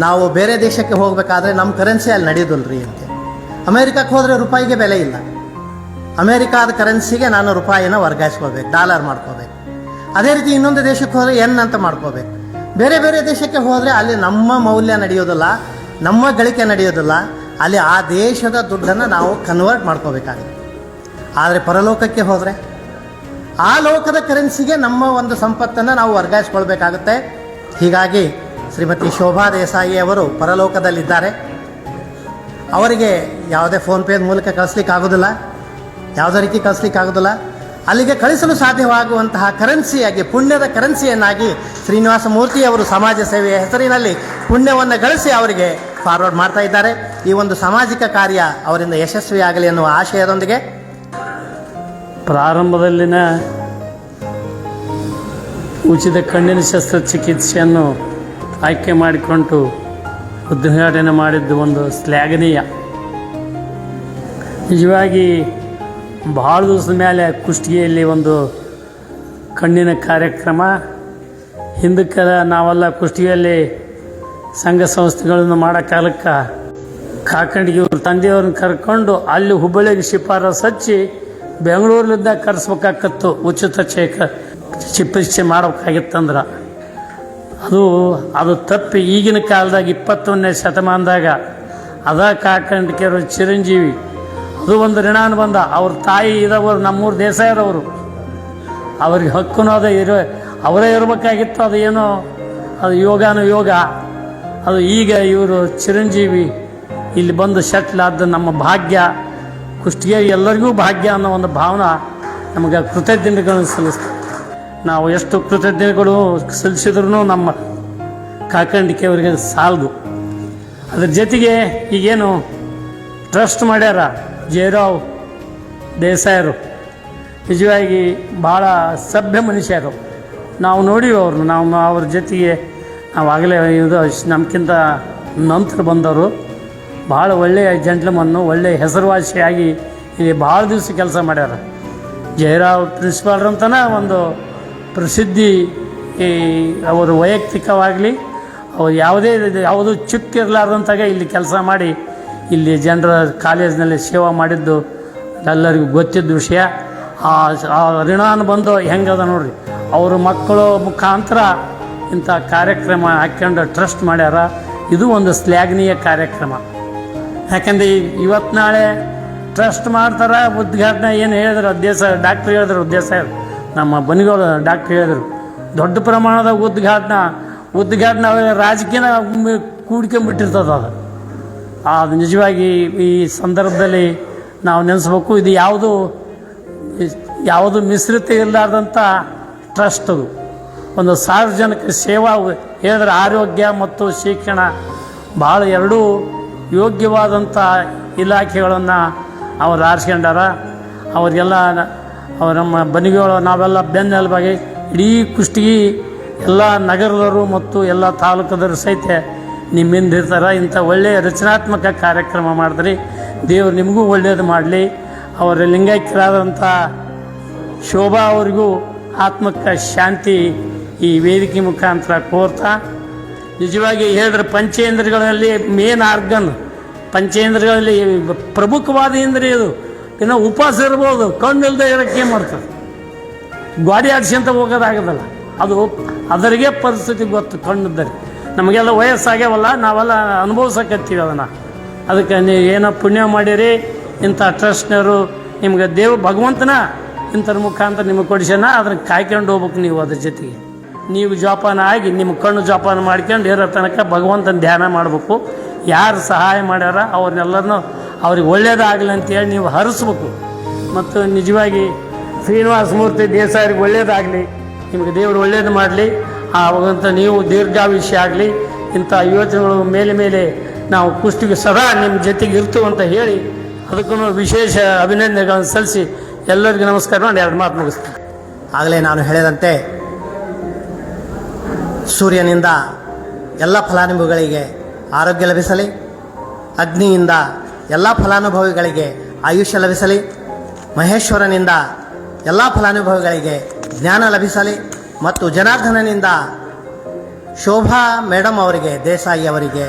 ನಾವು ಬೇರೆ ದೇಶಕ್ಕೆ ಹೋಗಬೇಕಾದ್ರೆ ನಮ್ಮ ಕರೆನ್ಸಿ ಅಲ್ಲಿ ನಡೆಯೋದಿಲ್ರಿ ಅಂತ. ಅಮೇರಿಕಕ್ಕೆ ಹೋದರೆ ರೂಪಾಯಿಗೆ ಬೆಲೆ ಇಲ್ಲ. ಅಮೇರಿಕಾದ ಕರೆನ್ಸಿಗೆ ನಾನು ರೂಪಾಯಿನ ವರ್ಗಾಯಿಸ್ಕೋಬೇಕು, ಡಾಲರ್ ಮಾಡ್ಕೋಬೇಕು. ಅದೇ ರೀತಿ ಇನ್ನೊಂದು ದೇಶಕ್ಕೆ ಹೋದರೆ ಎನ್ ಅಂತ ಮಾಡ್ಕೋಬೇಕು. ಬೇರೆ ಬೇರೆ ದೇಶಕ್ಕೆ ಹೋದರೆ ಅಲ್ಲಿ ನಮ್ಮ ಮೌಲ್ಯ ನಡೆಯೋದಿಲ್ಲ, ನಮ್ಮ ಗಳಿಕೆ ನಡೆಯೋದಿಲ್ಲ. ಅಲ್ಲಿ ಆ ದೇಶದ ದುಡ್ಡನ್ನು ನಾವು ಕನ್ವರ್ಟ್ ಮಾಡ್ಕೋಬೇಕಾಗುತ್ತೆ. ಆದರೆ ಪರಲೋಕಕ್ಕೆ ಹೋದರೆ ಆ ಲೋಕದ ಕರೆನ್ಸಿಗೆ ನಮ್ಮ ಒಂದು ಸಂಪತ್ತನ್ನು ನಾವು ವರ್ಗಾಯಿಸ್ಕೊಳ್ಬೇಕಾಗುತ್ತೆ. ಹೀಗಾಗಿ ಶ್ರೀಮತಿ ಶೋಭಾ ದೇಸಾಯಿ ಅವರು ಪರಲೋಕದಲ್ಲಿದ್ದಾರೆ. ಅವರಿಗೆ ಯಾವುದೇ ಫೋನ್ಪೇ ಮೂಲಕ ಕಳಿಸ್ಲಿಕ್ಕಾಗೋದಿಲ್ಲ, ಯಾವುದೇ ರೀತಿ ಕಳಿಸ್ಲಿಕ್ಕಾಗೋದಿಲ್ಲ. ಅಲ್ಲಿಗೆ ಕಳಿಸಲು ಸಾಧ್ಯವಾಗುವಂತಹ ಕರೆನ್ಸಿಯಾಗಿ, ಪುಣ್ಯದ ಕರೆನ್ಸಿಯನ್ನಾಗಿ ಶ್ರೀನಿವಾಸ ಮೂರ್ತಿಯವರು ಸಮಾಜ ಸೇವೆಯ ಹೆಸರಿನಲ್ಲಿ ಪುಣ್ಯವನ್ನು ಗಳಿಸಿ ಅವರಿಗೆ ಫಾರ್ವರ್ಡ್ ಮಾಡ್ತಾ ಇದ್ದಾರೆ. ಈ ಒಂದು ಸಾಮಾಜಿಕ ಕಾರ್ಯ ಅವರಿಂದ ಯಶಸ್ವಿಯಾಗಲಿ ಎನ್ನುವ ಆಶಯದೊಂದಿಗೆ ಪ್ರಾರಂಭದಲ್ಲಿನ ಉಚಿತ ಕಣ್ಣಿನ ಶಸ್ತ್ರಚಿಕಿತ್ಸೆಯನ್ನು ಆಯ್ಕೆ ಮಾಡಿಕೊಂಡು ಉದ್ಘಾಟನೆ ಮಾಡಿದ್ದು ಒಂದು ಶ್ಲಾಘನೀಯ. ನಿಜವಾಗಿ ಭಾಳ ದಿವಸದ ಮೇಲೆ ಕುಷ್ಟಗಿಯಲ್ಲಿ ಒಂದು ಕಣ್ಣಿನ ಕಾರ್ಯಕ್ರಮ. ಹಿಂದಕ್ಕೆ ನಾವೆಲ್ಲ ಕುಷ್ಟಗಿಯಲ್ಲಿ ಸಂಘ ಸಂಸ್ಥೆಗಳನ್ನು ಮಾಡೋ ಕಾಲಕ್ಕೆ ಕಾಕಂಡಿಗೆ ಇವ್ರ ತಂದೆಯವ್ರನ್ನ ಕರ್ಕೊಂಡು ಅಲ್ಲಿ ಹುಬ್ಬಳ್ಳಿಗೆ ಶಿಫಾರಸು ಹಚ್ಚಿ ಬೆಂಗಳೂರಿನಿಂದ ಕರೆಸ್ಬೇಕಾಗತ್ತು ಉಚಿತ ಚಿಕಿತ್ಸೆ ಮಾಡ್ಬೇಕಾಗಿತ್ತಂದ್ರೆ ಅದು ತಪ್ಪಿ ಈಗಿನ ಕಾಲದಾಗ 21ನೇ ಶತಮಾನದಾಗ ಕಾಕಂಡಿಕೆಯವರು ಚಿರಂಜೀವಿ ಅದು ಒಂದು ಋಣಾನು ಬಂದ. ಅವ್ರ ತಾಯಿ ಇರೋರು ನಮ್ಮೂರು ದೇಸಾಯರವರು, ಅವ್ರಿಗೆ ಹಕ್ಕುನೂ ಅವರೇ ಇರಬೇಕಾಗಿತ್ತು. ಅದು ಏನೋ ಅದು ಯೋಗಾನು ಯೋಗ. ಅದು ಈಗ ಇವರು ಚಿರಂಜೀವಿ ಇಲ್ಲಿ ಬಂದು ಶಟ್ಲ್ ಆದ ನಮ್ಮ ಭಾಗ್ಯ, ಕುಷ್ಟಿಗೆ ಎಲ್ಲರಿಗೂ ಭಾಗ್ಯ ಅನ್ನೋ ಒಂದು ಭಾವನೆ ನಮಗೆ ಕೃತಜ್ಞತೆಗಳನ್ನು ಸಲ್ಲಿಸ್ತದೆ. ನಾವು ಎಷ್ಟು ಕೃತಜ್ಞತೆಗಳು ಸಲ್ಲಿಸಿದ್ರೂ ನಮ್ಮ ಕಾಕಂಡಿಕೆಯವರಿಗೆ ಸಾಲದು. ಅದ್ರ ಜೊತೆಗೆ ಈಗೇನು ಟ್ರಸ್ಟ್ ಮಾಡ್ಯಾರ ಜಯರಾವ್ ದೇಸಾಯರು, ನಿಜವಾಗಿ ಭಾಳ ಸಭ್ಯ ಮನುಷ್ಯರು. ನಾವು ನೋಡಿವಿ ಅವ್ರನ್ನ, ನಾವು ಅವ್ರ ಜೊತೆಗೆ ನಾವಾಗಲೇ ಇದು ನಮ್ಗಿಂತ ನಂತರ ಬಂದವರು. ಭಾಳ ಒಳ್ಳೆಯ ಜೆಂಟ್ಲ್ಮನ್ನು, ಒಳ್ಳೆಯ ಹೆಸರುವಾಸಿಯಾಗಿ ಇಲ್ಲಿ ಭಾಳ ದಿವಸ ಕೆಲಸ ಮಾಡ್ಯಾರ. ಜಯರಾವ್ ಪ್ರಿನ್ಸಿಪಾಲ್ರಂತನ ಒಂದು ಪ್ರಸಿದ್ಧಿ. ಈ ಅವರು ವೈಯಕ್ತಿಕವಾಗಲಿ ಅವ್ರು ಯಾವುದೂ ಚುಕ್ಕಿರಲಾರ್ದಂತಾಗ ಇಲ್ಲಿ ಕೆಲಸ ಮಾಡಿ ಇಲ್ಲಿ ಜನರ ಕಾಲೇಜಿನಲ್ಲಿ ಸೇವಾ ಮಾಡಿದ್ದು ಎಲ್ಲರಿಗೂ ಗೊತ್ತಿದ್ದ ವಿಷಯ. ಆ ಋಣಾನು ಬಂದು ಹೆಂಗದ ನೋಡ್ರಿ. ಅವ್ರ ಮಕ್ಕಳು ಮುಖಾಂತರ ಇಂಥ ಕಾರ್ಯಕ್ರಮ ಹಾಕ್ಕೊಂಡು ಟ್ರಸ್ಟ್ ಮಾಡ್ಯಾರ. ಇದು ಒಂದು ಶ್ಲಾಘನೀಯ ಕಾರ್ಯಕ್ರಮ. ಯಾಕಂದರೆ ಇವತ್ತು ನಾಳೆ ಟ್ರಸ್ಟ್ ಮಾಡ್ತಾರೆ, ಉದ್ಘಾಟನೆ ಏನು ಹೇಳಿದ್ರು ಡಾಕ್ಟ್ರ್ ಹೇಳಿದ್ರು, ಉದ್ದೇಶ ನಮ್ಮ ಬನಿಗಳು ಡಾಕ್ಟ್ರ್ ಹೇಳಿದ್ರು, ದೊಡ್ಡ ಪ್ರಮಾಣದ ಉದ್ಘಾಟನೆ ರಾಜಕೀಯ ಕೂಡ್ಕೊಂಬಿಟ್ಟಿರ್ತದೆ. ಅದು ನಿಜವಾಗಿ ಈ ಸಂದರ್ಭದಲ್ಲಿ ನಾವು ನೆನೆಸ್ಬೇಕು. ಇದು ಯಾವುದು ಮಿಶ್ರಿತ ಇರಲಾರ್ದಂಥ ಟ್ರಸ್ಟ್. ಅದು ಒಂದು ಸಾರ್ವಜನಿಕ ಸೇವಾ ಹೇಳಿದ್ರೆ ಆರೋಗ್ಯ ಮತ್ತು ಶಿಕ್ಷಣ ಭಾಳ ಎರಡೂ ಯೋಗ್ಯವಾದಂಥ ಇಲಾಖೆಗಳನ್ನು ಅವ್ರು ಆರಿಸ್ಕೊಂಡಾರ. ಅವರಿಗೆಲ್ಲ ನಮ್ಮ ಬನಿಗಳು ನಾವೆಲ್ಲ ಬೆನ್ನೆಲುಬಾಗಿ ಇಡೀ ಕುಷ್ಟಗಿ ಎಲ್ಲ ನಗರದವರು ಮತ್ತು ಎಲ್ಲ ತಾಲೂಕದವರು ಸಹಿತ ನಿಮ್ಮಿಂದ ಇರ್ತಾರೆ. ಇಂಥ ಒಳ್ಳೆಯ ರಚನಾತ್ಮಕ ಕಾರ್ಯಕ್ರಮ ಮಾಡಿದ್ರಿ. ದೇವರು ನಿಮಗೂ ಒಳ್ಳೆಯದು ಮಾಡಲಿ. ಅವರ ಲಿಂಗೈಕ್ಯರಾದಂಥ ಶೋಭಾ ಅವರಿಗೂ ಆತ್ಮಕ್ಕೆ ಶಾಂತಿ ಈ ವೇದಿಕೆ ಮುಖಾಂತರ ಕೋರ್ತಾ, ನಿಜವಾಗಿ ಹೇಳಿದ್ರೆ ಪಂಚೇಂದ್ರಗಳಲ್ಲಿ ಮೇನ್ ಆರ್ಗನ್, ಪಂಚೇಂದ್ರಗಳಲ್ಲಿ ಪ್ರಮುಖವಾದ ಇಂದ್ರಿಯ ಇದು. ಇನ್ನು ಉಪವಾಸ ಇರ್ಬೋದು, ಕಣ್ಣಿಲ್ದೆ ಇರೋಕ್ಕೆ ಏನು ಮಾಡ್ತದೆ, ಗಾಡಿ ಆಡ್ಸ್ಕೊಂತ ಹೋಗೋದಾಗೋದಲ್ಲ. ಅದರಿಗೆ ಪರಿಸ್ಥಿತಿ ಗೊತ್ತು ಕಣ್ಣಿದ್ದರೆ. ನಮಗೆಲ್ಲ ವಯಸ್ಸಾಗ್ಯಾವಲ್ಲ, ನಾವೆಲ್ಲ ಅನುಭವಿಸಕತ್ತೀವಿ ಅದನ್ನು. ಅದಕ್ಕೆ ನೀವು ಏನೋ ಪುಣ್ಯ ಮಾಡಿರಿ, ಇಂಥ ಟ್ರಸ್ಟ್ನವರು ನಿಮ್ಗೆ ಭಗವಂತನ ಇಂಥರ ಮುಖಾಂತರ ನಿಮಗೆ ಕೊಡಿಸ್ಯಾನ. ಅದನ್ನು ಕಾಯ್ಕೊಂಡು ಹೋಗ್ಬೇಕು ನೀವು. ಅದ್ರ ಜೊತೆಗೆ ನೀವು ಜೋಪಾನ ಆಗಿ ನಿಮ್ಮ ಕಣ್ಣು ಜೋಪಾನ ಮಾಡ್ಕೊಂಡು ಇರೋ ತನಕ ಭಗವಂತನ ಧ್ಯಾನ ಮಾಡಬೇಕು. ಯಾರು ಸಹಾಯ ಮಾಡ್ಯಾರ ಅವ್ರನ್ನೆಲ್ಲರನ್ನೂ ಅವ್ರಿಗೆ ಒಳ್ಳೇದಾಗಲಿ ಅಂತೇಳಿ ನೀವು ಹರಿಸ್ಬೇಕು. ಮತ್ತು ನಿಜವಾಗಿ ಶ್ರೀನಿವಾಸ ಮೂರ್ತಿ ದೇಸಾಯರಿಗೆ ಒಳ್ಳೇದಾಗಲಿ, ನಿಮಗೆ ದೇವರು ಒಳ್ಳೇದು ಮಾಡಲಿ. ಆವಾಗಂತ ನೀವು ದೀರ್ಘಾಯುಷ್ಯ ಆಗಲಿ. ಇಂಥ ಯೋಚನೆಗಳು ಮೇಲೆ ನಾವು ಕುಷ್ಟಿಗೆ ಸದಾ ನಿಮ್ಮ ಜೊತೆಗೆ ಇರ್ತೀವಿ ಅಂತ ಹೇಳಿ ಅದಕ್ಕೂ ವಿಶೇಷ ಅಭಿನಂದನೆಗಳನ್ನು ಸಲ್ಲಿಸಿ ಎಲ್ಲರಿಗೂ ನಮಸ್ಕಾರ ಮಾಡಿ 2 ಮಾತು ಮುಗಿಸ್ತೀನಿ. ಆಗಲೇ ನಾನು ಹೇಳಿದಂತೆ ಸೂರ್ಯನಿಂದ ಎಲ್ಲ ಫಲಾನುಭವಿಗಳಿಗೆ ಆರೋಗ್ಯ ಲಭಿಸಲಿ, ಅಗ್ನಿಯಿಂದ ಎಲ್ಲ ಫಲಾನುಭವಿಗಳಿಗೆ ಆಯುಷ್ಯ ಲಭಿಸಲಿ, ಮಹೇಶ್ವರನಿಂದ ಎಲ್ಲ ಫಲಾನುಭವಿಗಳಿಗೆ ಜ್ಞಾನ ಲಭಿಸಲಿ ಮತ್ತು ಜನಾರ್ದನನಿಂದ ಶೋಭಾ ಮೇಡಮ್ ಅವರಿಗೆ, ದೇಸಾಯಿ ಅವರಿಗೆ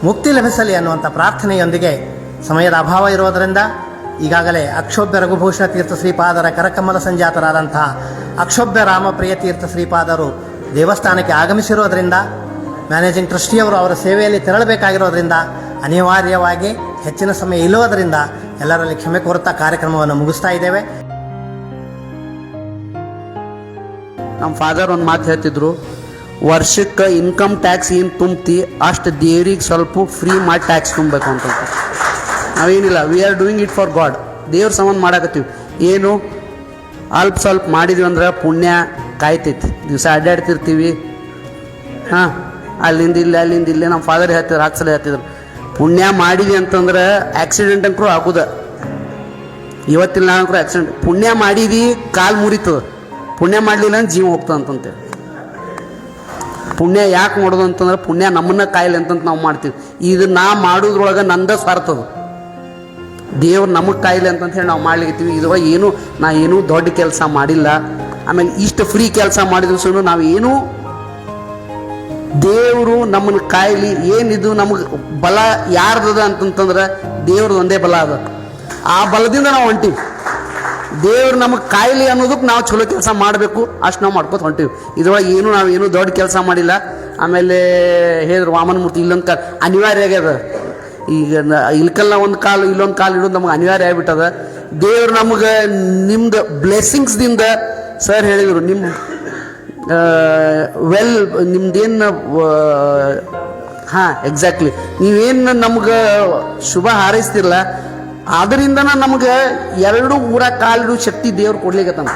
ಮುಕ್ತಿ ಲಭಿಸಲಿ ಅನ್ನುವಂಥ ಪ್ರಾರ್ಥನೆಯೊಂದಿಗೆ ಸಮಯದ ಅಭಾವ ಇರೋದರಿಂದ ಈಗಾಗಲೇ ಅಕ್ಷೋಭ್ಯ ರಘುಭೂಷಣ ತೀರ್ಥ ಶ್ರೀಪಾದರ ಕರಕಮಲ ಸಂಜಾತರಾದಂಥ ಅಕ್ಷೋಭ್ಯ ರಾಮಪ್ರಿಯ ತೀರ್ಥ ಶ್ರೀಪಾದರು ದೇವಸ್ಥಾನಕ್ಕೆ ಆಗಮಿಸಿರೋದರಿಂದ ಮ್ಯಾನೇಜಿಂಗ್ ಟ್ರಸ್ಟಿಯವರು ಅವರ ಸೇವೆಯಲ್ಲಿ ತೆರಳಬೇಕಾಗಿರೋದ್ರಿಂದ ಅನಿವಾರ್ಯವಾಗಿ ಹೆಚ್ಚಿನ ಸಮಯ ಇಲ್ಲೋದರಿಂದ ಎಲ್ಲರಲ್ಲಿ ಕ್ಷಮೆ ಕೋರುತ್ತಾ ಕಾರ್ಯಕ್ರಮವನ್ನು ಮುಗಿಸ್ತಾ ಇದ್ದೇವೆ. ನಮ್ಮ ಫಾದರ್ ಒಂದು ಮಾತು ಹೇಳ್ತಿದ್ರು, ವರ್ಷಕ್ಕೆ ಇನ್ಕಮ್ ಟ್ಯಾಕ್ಸ್ ಏನು ತುಂಬ್ತಿ ಅಷ್ಟು ದೇವ್ರಿಗೆ ಸ್ವಲ್ಪ ಫ್ರೀ ಮಾಡಿ ಟ್ಯಾಕ್ಸ್ ತುಂಬಬೇಕು ಅಂತ. ನಾವೇನಿಲ್ಲ, we are doing it for God. ದೇವ್ರ ಸಂಬಂಧ ಮಾಡಾಕತ್ತೀವಿ. ಏನು ಸ್ವಲ್ಪ ಮಾಡಿದ್ವಿ ಅಂದ್ರೆ ಪುಣ್ಯ ಕಾಯ್ತೈತಿ. ದಿವಸ ಅಡ್ಡಾಡ್ತಿರ್ತೀವಿ. ಹಾಂ, ಅಲ್ಲಿಂದ ಇಲ್ಲೇ ನಮ್ಮ ಫಾದರ್ ಹೇಳ್ತಿದ್ರು, ಹಾಕ್ಸಲ ಹೇಳ್ತಿದ್ರು, ಪುಣ್ಯ ಮಾಡಿದ್ವಿ ಅಂತಂದ್ರೆ ಆಕ್ಸಿಡೆಂಟ್ ಅಂಕರು ಆಗುದ. ಇವತ್ತಿಲ್ಲ ನಾಲ್ಕರು ಆಕ್ಸಿಡೆಂಟ್. ಪುಣ್ಯ ಮಾಡಿದ್ವಿ ಕಾಲು ಮುರಿತದ, ಪುಣ್ಯ ಮಾಡಲಿಲ್ಲ ಅಂದ್ರೆ ಜೀವ ಹೋಗ್ತದೆ ಅಂತಂತೇಳಿ. ಪುಣ್ಯ ಯಾಕೆ ಮಾಡೋದು ಅಂತಂದ್ರೆ ಪುಣ್ಯ ನಮ್ಮನ್ನ ಕಾಯಿಲೆ ಅಂತಂತ ನಾವು ಮಾಡ್ತೀವಿ. ಇದು ನಾ ಮಾಡೋದ್ರೊಳಗೆ ನಂದ ಸ್ವಾರ್ಥದ, ದೇವ್ರು ನಮಗೆ ಕಾಯಿಲೆ ಅಂತಂತ ಹೇಳಿ ನಾವು ಮಾಡ್ಲಿಕ್ಕಿರ್ತೀವಿ. ಇದ್ರೊಳಗೆ ನಾ ಏನೂ ದೊಡ್ಡ ಕೆಲಸ ಮಾಡಿಲ್ಲ. ಆಮೇಲೆ ಇಷ್ಟು ಫ್ರೀ ಕೆಲಸ ಮಾಡಿದ್ರು ಸಹ ನಾವು ಏನೂ ದೇವರು ನಮ್ಮನ್ನು ಕಾಯಲಿ. ಏನಿದು ನಮಗೆ ಬಲ ಯಾರ್ದದ ಅಂತಂತಂದ್ರೆ ದೇವ್ರದ್ದು ಒಂದೇ ಬಲ ಅದ. ಆ ಬಲದಿಂದ ನಾವು ಹೊಂಟೀವಿ. ದೇವ್ರು ನಮಗೆ ಕಾಯಲಿ ಅನ್ನೋದಕ್ಕೆ ನಾವು ಚಲೋ ಕೆಲಸ ಮಾಡಬೇಕು, ಅಷ್ಟು ನಾವು ಮಾಡ್ಕೊತ ಹೊಂಟೀವಿ. ಇದ್ರೊಳಗೆ ನಾವೇನು ದೊಡ್ಡ ಕೆಲಸ ಮಾಡಿಲ್ಲ. ಆಮೇಲೆ ಹೇಳಿದ್ರು ವಾಮನ ಮೂರ್ತಿ ಇಲ್ಲೊಂದು ಕಾಲು ಅನಿವಾರ್ಯ ಆಗ್ಯದ. ಈಗ ಇಲ್ಕಲ್ಲ ಒಂದು ಕಾಲು ಇಲ್ಲೊಂದು ಕಾಲು ಇಡೋದು ನಮಗೆ ಅನಿವಾರ್ಯ ಆಗಿಬಿಟ್ಟದ. ದೇವ್ರು ನಮಗೆ ನಿಮ್ದು ಬ್ಲೆಸ್ಸಿಂಗ್ಸ್ದಿಂದ ಸರ್ ಹೇಳಿದರು, ನಿಮ್ಮ ನಿಮ್ದೇನು ಹಾಂ ಎಕ್ಸಾಕ್ಟ್ಲಿ ನೀವೇನು ನಮ್ಗೆ ಶುಭ ಹಾರೈಸ್ತಿರಲ್ಲ ಅದರಿಂದನ ನಮ್ಗೆ 2 ಊರ ಕಾಲಿಡೋ ಶಕ್ತಿ ದೇವ್ರು ಕೊಡ್ಲಿಕ್ಕತ್ತಾನ.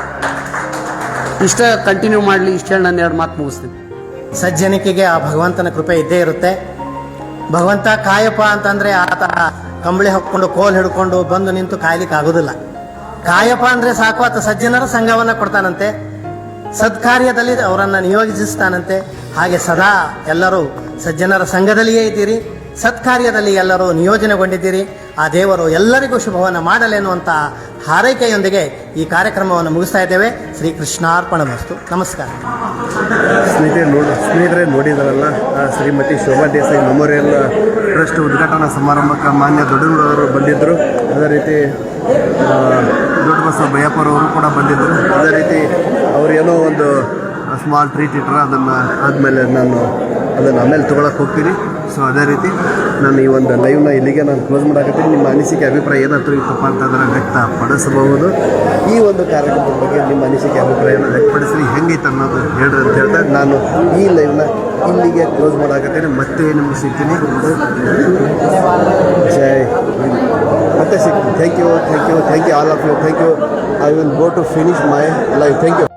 ಇಷ್ಟ ಕಂಟಿನ್ಯೂ ಮಾಡಲಿ. ಇಷ್ಟ ಹೇಳಿ ನಾನು 2 ಮಾತು ಮುಗಿಸ್ತೀನಿ. ಸಜ್ಜನಿಕೆಗೆ ಆ ಭಗವಂತನ ಕೃಪೆ ಇದ್ದೇ ಇರುತ್ತೆ. ಭಗವಂತ ಕಾಯಪ್ಪ ಅಂತಂದರೆ ಆತ ಕಂಬಳಿ ಹಾಕ್ಕೊಂಡು ಕೋಲ್ ಹಿಡ್ಕೊಂಡು ಬಂದು ನಿಂತು ಕಾಯ್ಲಿಕ್ಕೆ ಆಗೋದಿಲ್ಲ. ಕಾಯಪ್ಪ ಅಂದರೆ ಸಾಕು, ಆತ ಸಜ್ಜನರ ಸಂಘವನ್ನು ಕೊಡ್ತಾನಂತೆ, ಸತ್ಕಾರ್ಯದಲ್ಲಿ ಅವರನ್ನು ನಿಯೋಜಿಸ್ತಾನಂತೆ. ಹಾಗೆ ಸದಾ ಎಲ್ಲರೂ ಸಜ್ಜನರ ಸಂಘದಲ್ಲಿಯೇ ಇದ್ದೀರಿ, ಸತ್ಕಾರ್ಯದಲ್ಲಿ ಎಲ್ಲರೂ ನಿಯೋಜನೆಗೊಂಡಿದ್ದೀರಿ. ಆ ದೇವರು ಎಲ್ಲರಿಗೂ ಶುಭವನ್ನು ಮಾಡಲೆನ್ನುವಂಥ ಹಾರೈಕೆಯೊಂದಿಗೆ ಈ ಕಾರ್ಯಕ್ರಮವನ್ನು ಮುಗಿಸ್ತಾ ಇದ್ದೇವೆ. ಶ್ರೀ ಕೃಷ್ಣಾರ್ಪಣಮಸ್ತು. ನಮಸ್ಕಾರ. ಸ್ನೇಹಿತರೆ ನೋಡಿದಾರಲ್ಲ, ಶ್ರೀಮತಿ ಶೋಭಾ ದೇಸಾಯಿ ಮೆಮೋರಿಯಲ್ ಟ್ರಸ್ಟ್ ಉದ್ಘಾಟನಾ ಸಮಾರಂಭಕ್ಕೆ ಮಾನ್ಯ ದೊಡ್ಡನವರು ಬಂದಿದ್ದರು. ಅದೇ ರೀತಿ ದೊಡ್ಡ ಬಸವ ಬಯ್ಯಪ್ಪರವರು ಕೂಡ ಬಂದಿದ್ದರು. ಅದೇ ರೀತಿ ಅವರೇನೋ ಒಂದು ಸ್ಮಾಲ್ ಟ್ರೀಟ್ ಇಟ್ಟರೆ ಅದನ್ನು ಆದಮೇಲೆ ನಾನು ಅದನ್ನು ಆಮೇಲೆ ತೊಗೊಳಕ್ಕೆ ಹೋಗ್ತೀನಿ. ಸೊ ಅದೇ ರೀತಿ ನಾನು ಈ ಒಂದು ಲೈವ್ನ ಇಲ್ಲಿಗೆ ನಾನು ಕ್ಲೋಸ್ ಮಾಡಾಕತ್ತೀನಿ. ನಿಮ್ಮ ಅನಿಸಿಕೆ ಅಭಿಪ್ರಾಯ ಏನಾದರೂ ಇತ್ತಪ್ಪ ಅಂತಂದ್ರೆ ವ್ಯಕ್ತಪಡಿಸಬಹುದು. ಈ ಒಂದು ಕಾರ್ಯಕ್ರಮದ ಬಗ್ಗೆ ನಿಮ್ಮ ಅನಿಸಿಕೆ ಅಭಿಪ್ರಾಯನ ವ್ಯಕ್ತಪಡಿಸಿ ಹೆಂಗೈತೆ ಅನ್ನೋದು ಹೇಳ್ರಿ ಅಂತ ಹೇಳ್ತಾ ನಾನು ಈ ಲೈವ್ನ ಇಲ್ಲಿಗೆ ಕ್ಲೋಸ್ ಮಾಡಾಕತ್ತೀನಿ. ಮತ್ತೆ ನಿಮ್ಗೆ ಸಿಗ್ತೀನಿ. ಜೈ ಮತ್ತೆ ಸಿಗ್ತೀನಿ. Thank you all of you. Thank you. I will go to finish my live. Thank you.